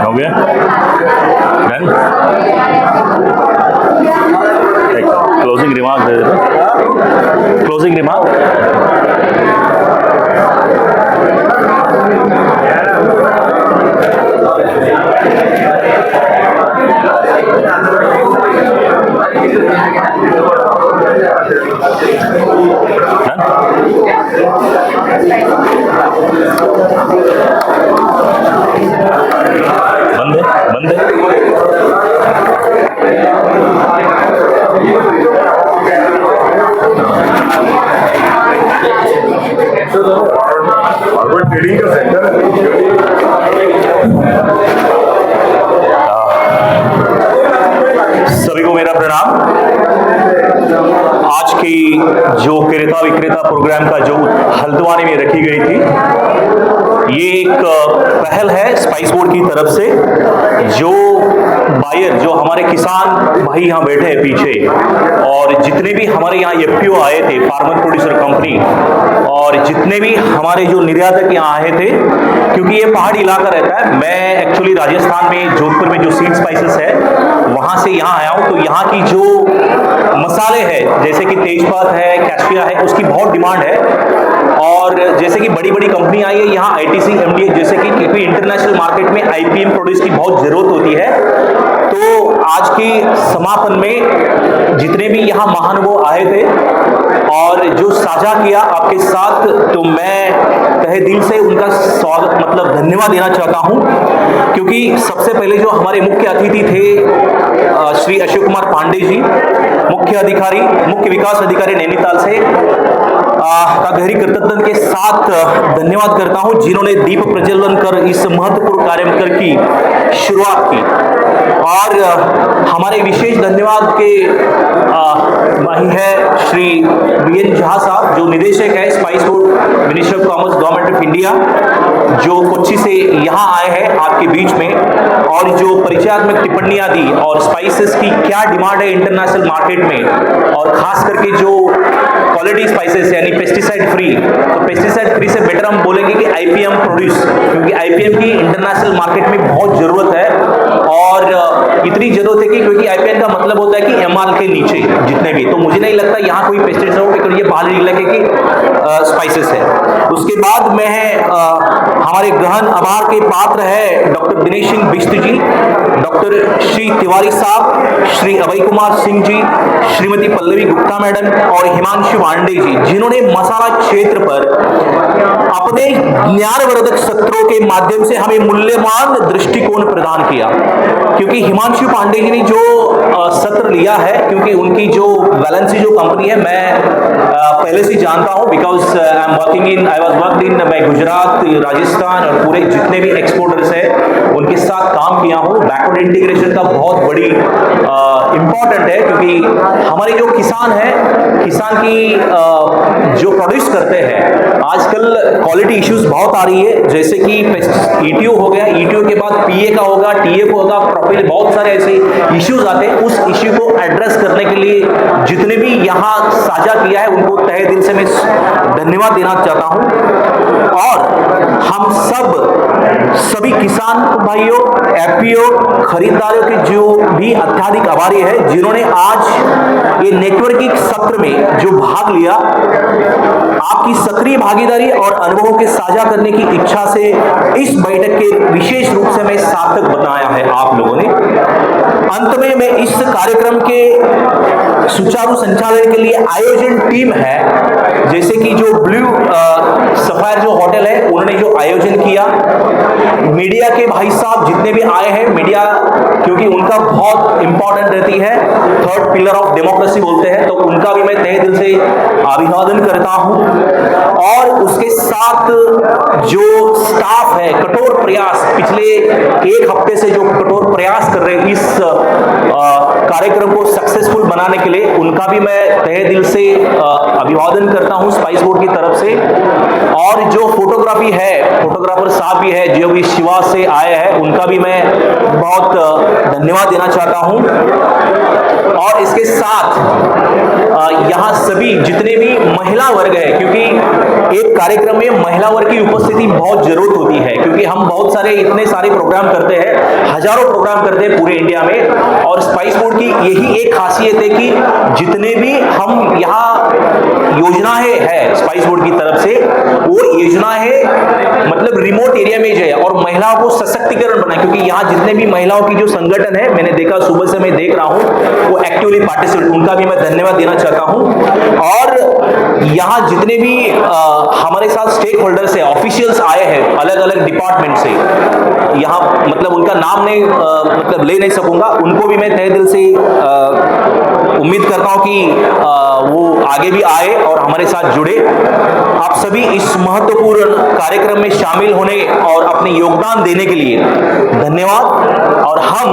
हो गया डन। क्लोजिंग रिमार्क दे देते, क्लोजिंग रिमार्क। बंद है ट्रेडिंग का सेंटर सभी को मेरा प्रणाम। आज की जो क्रेता विक्रेता प्रोग्राम का जो हल्द्वानी में रखी गई थी, ये एक पहल है स्पाइस बोर्ड की तरफ से। जो बायर, जो हमारे किसान भाई यहाँ बैठे हैं पीछे, और जितने भी हमारे यहाँ एफपीओ आए थे, फार्मर प्रोड्यूसर कंपनी, और जितने भी हमारे जो निर्यातक यहाँ आए थे, क्योंकि ये पहाड़ी इलाका रहता है। मैं एक्चुअली राजस्थान में जोधपुर में जो सीड स्पाइसेस है वहाँ से यहाँ आया हूँ। तो यहाँ की जो मसाले हैं, जैसे कि तेजपात है, कैशिया है, उसकी बहुत डिमांड है। और जैसे कि बड़ी बड़ी कंपनी आई है यहाँ, आईटीसी, एमडीए, जैसे कि क्योंकि इंटरनेशनल मार्केट में आईपीएम प्रोड्यूस की बहुत जरूरत होती है। तो आज की समापन में जितने भी यहाँ महानुभाव आए थे और जो साझा किया आपके साथ, तो मैं तहे दिल से उनका स्वागत मतलब धन्यवाद देना चाहता हूं। क्योंकि सबसे पहले जो हमारे मुख्य अतिथि थे श्री अशोक कुमार पांडे जी, मुख्य विकास अधिकारी नैनीताल से, का गहरी कृतज्ञता के साथ धन्यवाद करता हूं, जिन्होंने दीप प्रज्वलन कर इस महत्वपूर्ण कार्यक्रम की शुरुआत की। और हमारे विशेष धन्यवाद के माही है श्री बीएन झा साहब, जो निदेशक है spice board, ministry of commerce, government of India, जो कोच्चि से यहाँ आए हैं आपके बीच में, और जो परिचयात्मक टिप्पणियां दी और स्पाइसेस की क्या डिमांड है इंटरनेशनल मार्केट में, और खास करके जो क्वालिटी स्पाइसेस यानी पेस्टिसाइड फ्री, तो पेस्टिसाइड फ्री से बेटर हम बोलेंगे कि आईपीएम प्रोड्यूस, क्योंकि आईपीएम की इंटरनेशनल मार्केट में बहुत जरूरत है। और इतनी जरूरत है कि क्योंकि आईपीएम का मतलब होता है कि एमआर के नीचे जितने भी, तो मुझे नहीं लगता यहाँ कोई पेस्टिसाइड हो, क्योंकि ये पहाड़ी इलाके की स्पाइसेस है। उसके बाद में हमारे गहन आभार के पात्र है डॉक्टर दिनेश सिंह बिष्ट जी, डॉक्टर श्री तिवारी साहब, श्री अभय कुमार सिंह जी, श्रीमती पल्लवी गुप्ता मैडम और हिमांशु पांडे जी, जिन्होंने मसाला क्षेत्र पर अपने ज्ञानवर्धक सत्रों के माध्यम से हमें मूल्यवान दृष्टिकोण प्रदान किया। क्योंकि हिमांशु पांडे जी ने जो सत्र लिया है, क्योंकि उनकी जो वैलेंसी जो कंपनी है, मैं पहले से जानता हूं, because I was worked in Gujarat, Rajasthan और पूरे जितने भी एक्सपोर्टर्स है उनके साथ काम किया हूं। बैकवर्ड इंटीग्रेशन का बहुत बड़ी इंपॉर्टेंट है, क्योंकि हमारे जो किसान है, किसान की जो प्रोड्यूस करते हैं, आजकल क्वालिटी इश्यूज बहुत आ रही है, जैसे कि ईटीओ हो गया, ईटीओ के बाद पीए का होगा, टीएफ होगा, प्रोफिल, बहुत सारे ऐसे इश्यूज आते हैं। उस इश्यू को एड्रेस करने के लिए जितने भी यहाँ साझा किया है उनको तहे दिल से मैं धन्यवाद देना चाहता हूँ। और हम सभी किसान भाइयों, एफपीओ, खरीदारों के जो भी अत्यधिक आभारी है, जिन्होंने आज ये नेटवर्किंग सत्र में जो भाग लिया। आपकी सक्रिय भागीदारी और अनुभवों के साझा करने की इच्छा से इस बैठक के विशेष रूप से मैं सार्थक बनाया है आप लोगों ने। अंत में मैं इस कार्यक्रम के सुचारू संचालन के लिए आयोजन टीम है, जैसे कि जो ब्लू सफायर जो होटल है उन्होंने जो आयोजन किया, मीडिया के भाई साहब जितने भी आए हैं, मीडिया क्योंकि उनका बहुत इंपॉर्टेंट रहती है, थर्ड पिलर ऑफ डेमोक्रेसी बोलते हैं, तो उनका भी मैं तहे दिल से अभिवादन करता हूं। और उसके साथ जो स्टाफ है, कठोर प्रयास, पिछले एक हफ्ते से जो कठोर प्रयास कर रहे हैं इस कार्यक्रम को सक्सेसफुल बनाने के लिए, उनका भी मैं तहे दिल से अभिवादन करता हूं स्पाइस बोर्ड की तरफ से। और जो फोटोग्राफी है, फोटोग्राफर साहब भी है जो भी शिवा से आए हैं, उनका भी मैं बहुत धन्यवाद देना चाहता हूं। और इसके साथ यहाँ सभी जितने भी महिला वर्ग है, क्योंकि एक कार्यक्रम में महिला वर्ग की उपस्थिति बहुत जरूरत होती है, क्योंकि हम बहुत सारे इतने सारे प्रोग्राम करते हैं, हजारों प्रोग्राम करते हैं पूरे इंडिया में, और स्पाइस बोर्ड की यही एक खासियत है कि जितने भी हम यहाँ योजनाएं है स्पाइस बोर्ड की तरफ से, वो योजना है मतलब रिमोट एरिया में जो है और महिलाओं को सशक्तिकरण बनाए, क्योंकि यहाँ जितने भी महिलाओं की जो संगठन है मैंने देखा सुबह से मैं देख रहा हूँ वो एक्टिवली पार्टिसिपेट, उनका भी मैं धन्यवाद देना चाहता हूँ। और यहाँ जितने भी हमारे साथ स्टेक होल्डर्स है, ऑफिशियल्स आए हैं अलग अलग डिपार्टमेंट से, यहाँ मतलब उनका नाम नहीं मतलब ले नहीं सकूंगा, उनको भी मैं तहे दिल से उम्मीद करता हूं कि वो आगे भी आए और हमारे साथ जुड़े। आप सभी इस महत्वपूर्ण कार्यक्रम में शामिल होने और अपने योगदान देने के लिए धन्यवाद। और हम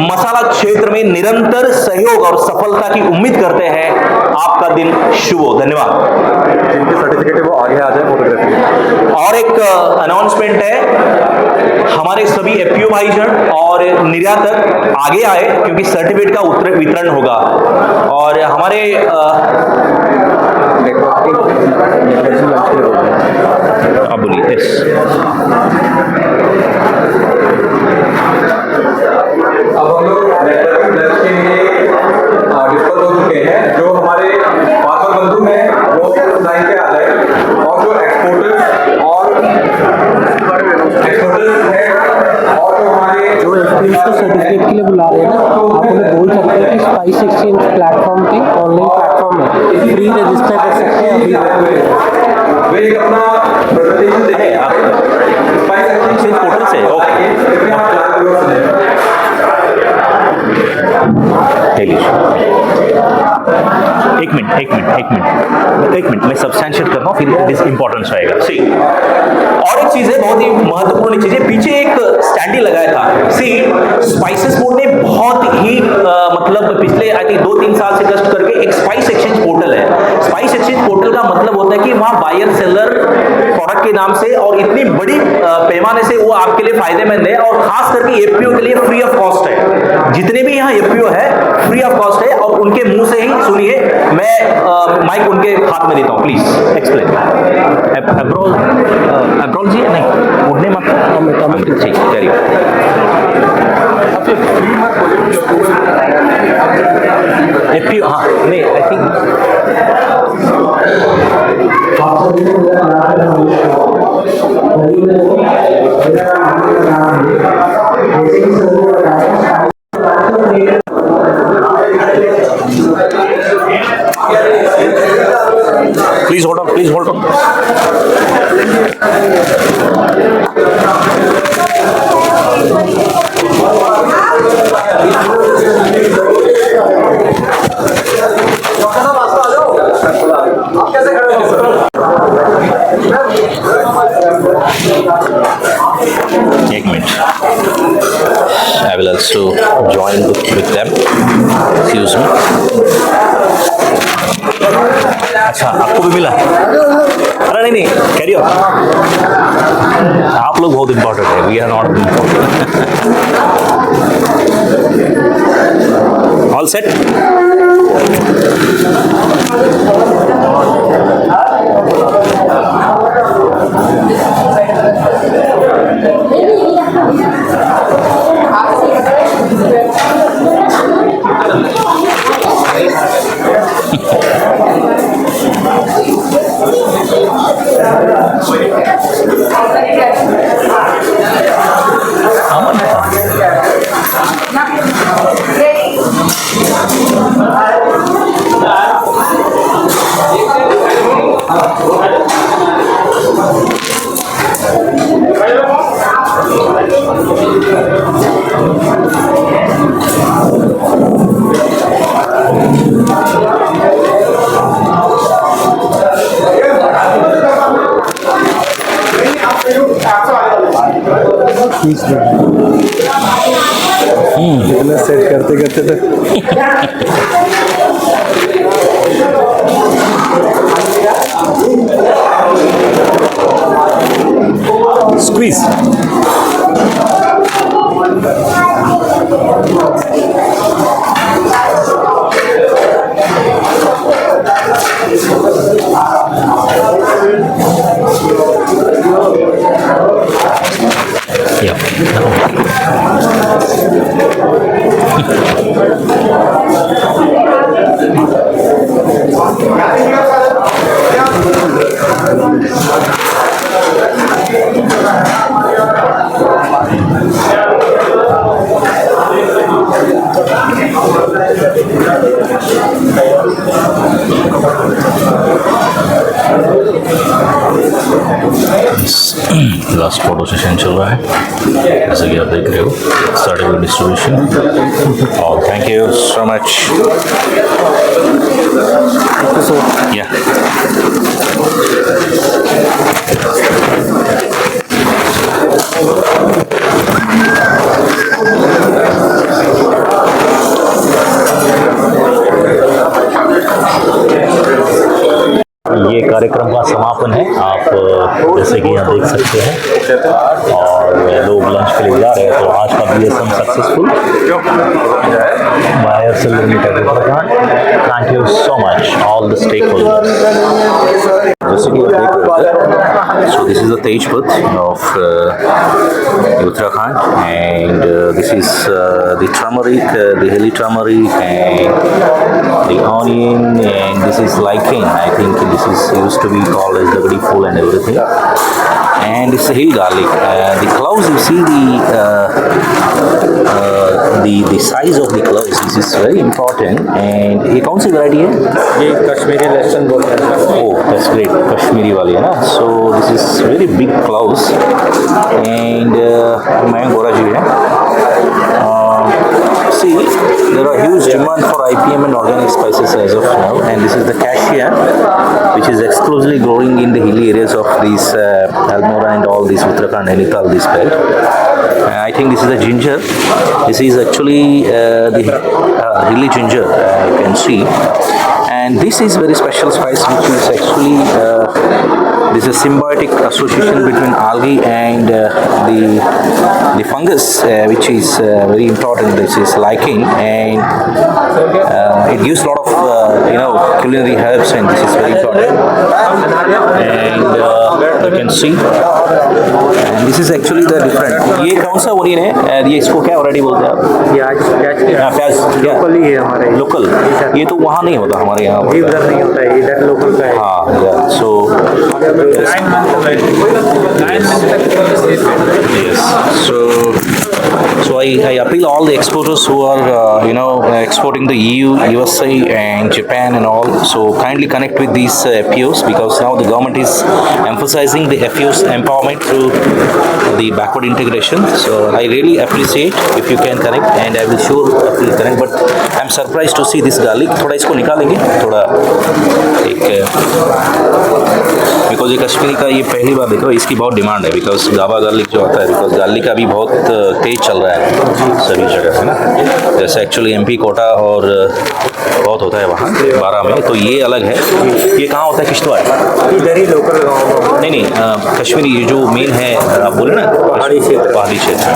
मसाला क्षेत्र में निरंतर सहयोग और सफलता की उम्मीद करते हैं। आपका दिन शुभ हो। धन्यवाद। जिनके सर्टिफिकेट है वो आगे आ जाए फोटोग्राफी। और एक अनाउंसमेंट है, हमारे सभी एफपीओ भाईजान और निर्यातक आगे आए क्योंकि सर्टिफिकेट का वितरण होगा। और हमारे आप बोलिए। अब हम लोग नेटवर्किंग लंच के लिए डिस्कस हो चुके हैं। जो हमारे फार्मर बंधु हैं वो लाइन पे आ जाए और जो एक्सपोर्टर्स हैं और जो हमारे जो एक्सपीरियंस को सर्टिफिकेट के लिए बुला रहे हैं ना, आप उन्हें बोल सकते हैं कि स्पाइस एक्सचेंज प्लेटफॉर्म पे ऑनलाइन प्लेटफॉर्म है, फ्री रजिस्टर कर सकते हैं अभी। वे एक अपना प्रेजेंटेशन देंगे आप स्पाइस एक्सचेंज पोर्टल से। एक मिनट मैं सब्सटैंशिएट कर रहा हूँ, फिर दिस इंपॉर्टेंस रहेगा। सी और एक चीज है, बहुत ही महत्वपूर्ण चीज है, पीछे एक स्टैंडी लगाया था। सी स्पाइसेस बोर्ड ने बहुत ही मतलब पिछले आई थिंक 2-3 साल से कष्ट करके एक स्पाइस एक्सचेंज पोर्टल है। स्पाइस एक्सचेंज पोर्टल का मतलब होता है कि वहाँ बायर सेलर प्रोडक्ट के नाम से और इतनी बड़ी पैमाने से वो आपके लिए फायदेमंद है और खास करके एफपीओ के लिए फ्री ऑफ कॉस्ट है। जितने भी यहाँ एफपीओ है फ्री ऑफ कॉस्ट है और उनके मुंह से ही सुनिए। मैं माइक उनके हाथ में देता हूँ, प्लीज एक्सप्लेन। अब्रोल जी नहीं उड़ने मत ठीक करिए। एफपीओ हाँ नहीं आई Please hold on. एक minute, I will also join with them. Excuse me. अच्छा आपको भी मिला? अरे नहीं कैरी ऑन। आप लोग बहुत इंपॉर्टेंट है, we are not all set. Set करते करते स्क्वीज लास्ट फोटो सेशन चल रहा है, जैसे कि आप देख रहे हो, स्टार्टिंग विद डिस्ट्रीब्यूशन। और थैंक यू सो मच। या ये कार्यक्रम का समापन है, आप जैसे कि यहाँ देख सकते हैं, और लोग लंच के लिए जा रहे हैं। तो आज का BSM successful buyer seller meet at Uttarakhand. Thank you so much all the stakeholders. जैसे कि आप देख रहे हैं, so this is the Tejpath of Uttarakhand, and this is the turmeric, the hilly turmeric, and the onion, and this is lichen. I think this is used to be called as dagadi fool and everything. And it's a hill garlic. The cloves, you see the size of the cloves. This is very important. And ये कौन सी वैरायटी है? ये कश्मीरी लहसुन बोलते हैं। Oh, that's great. कश्मीरी वाली है ना? So this is very big cloves. And मैं गोरा जी है। See, there are huge demand for IPM and organic spices as of now, and this is the cassia, which is exclusively growing in the hilly areas of these Almora and all these Uttarakhand and Nainital, this belt. I think this is the ginger. This is actually the hilly ginger, you can see. And this is very special spice, which is actually this is a symbiotic association between algae and the fungus, which is very important. This is lichen, and it gives a lot of culinary herbs, and this is very important. And you can see, and this is actually the different. ये कौन सा ओनियन है? ये इसको क्या वैरायटी बोलते हैं आप? प्याज लोकल ही है हमारे, लोकल। ये तो वहाँ नहीं होता, हमारे यहाँ इधर नहीं होता है, इधर लोकल का है। हाँ, सो So I appeal all the exporters who are exporting to EU, USA and Japan and all. So kindly connect with these FPOs, because now the government is emphasizing the FPOs empowerment through the backward integration. So I really appreciate if you can connect, and I will sure connect. But I'm surprised to see this garlic. थोड़ा इसको निकालेंगे, थोड़ा एक बिकॉज ये कश्मीरी का ये पहली बार देखो, इसकी बहुत डिमांड है, बिकॉज गावा गार्लिक जो आता है, बिकॉज गार्लिक का भी बहुत तेज चल रहा है सभी जगह, है ना। जैसे एक्चुअली MP कोटा और बहुत होता है वहाँ 12 में, तो ये अलग है। ये कहाँ होता है? किश्तवाड़, इधर ही लोकल गाँव। नहीं, कश्मीरी ये जो मेन है, आप बोले ना पहाड़ी क्षेत्र,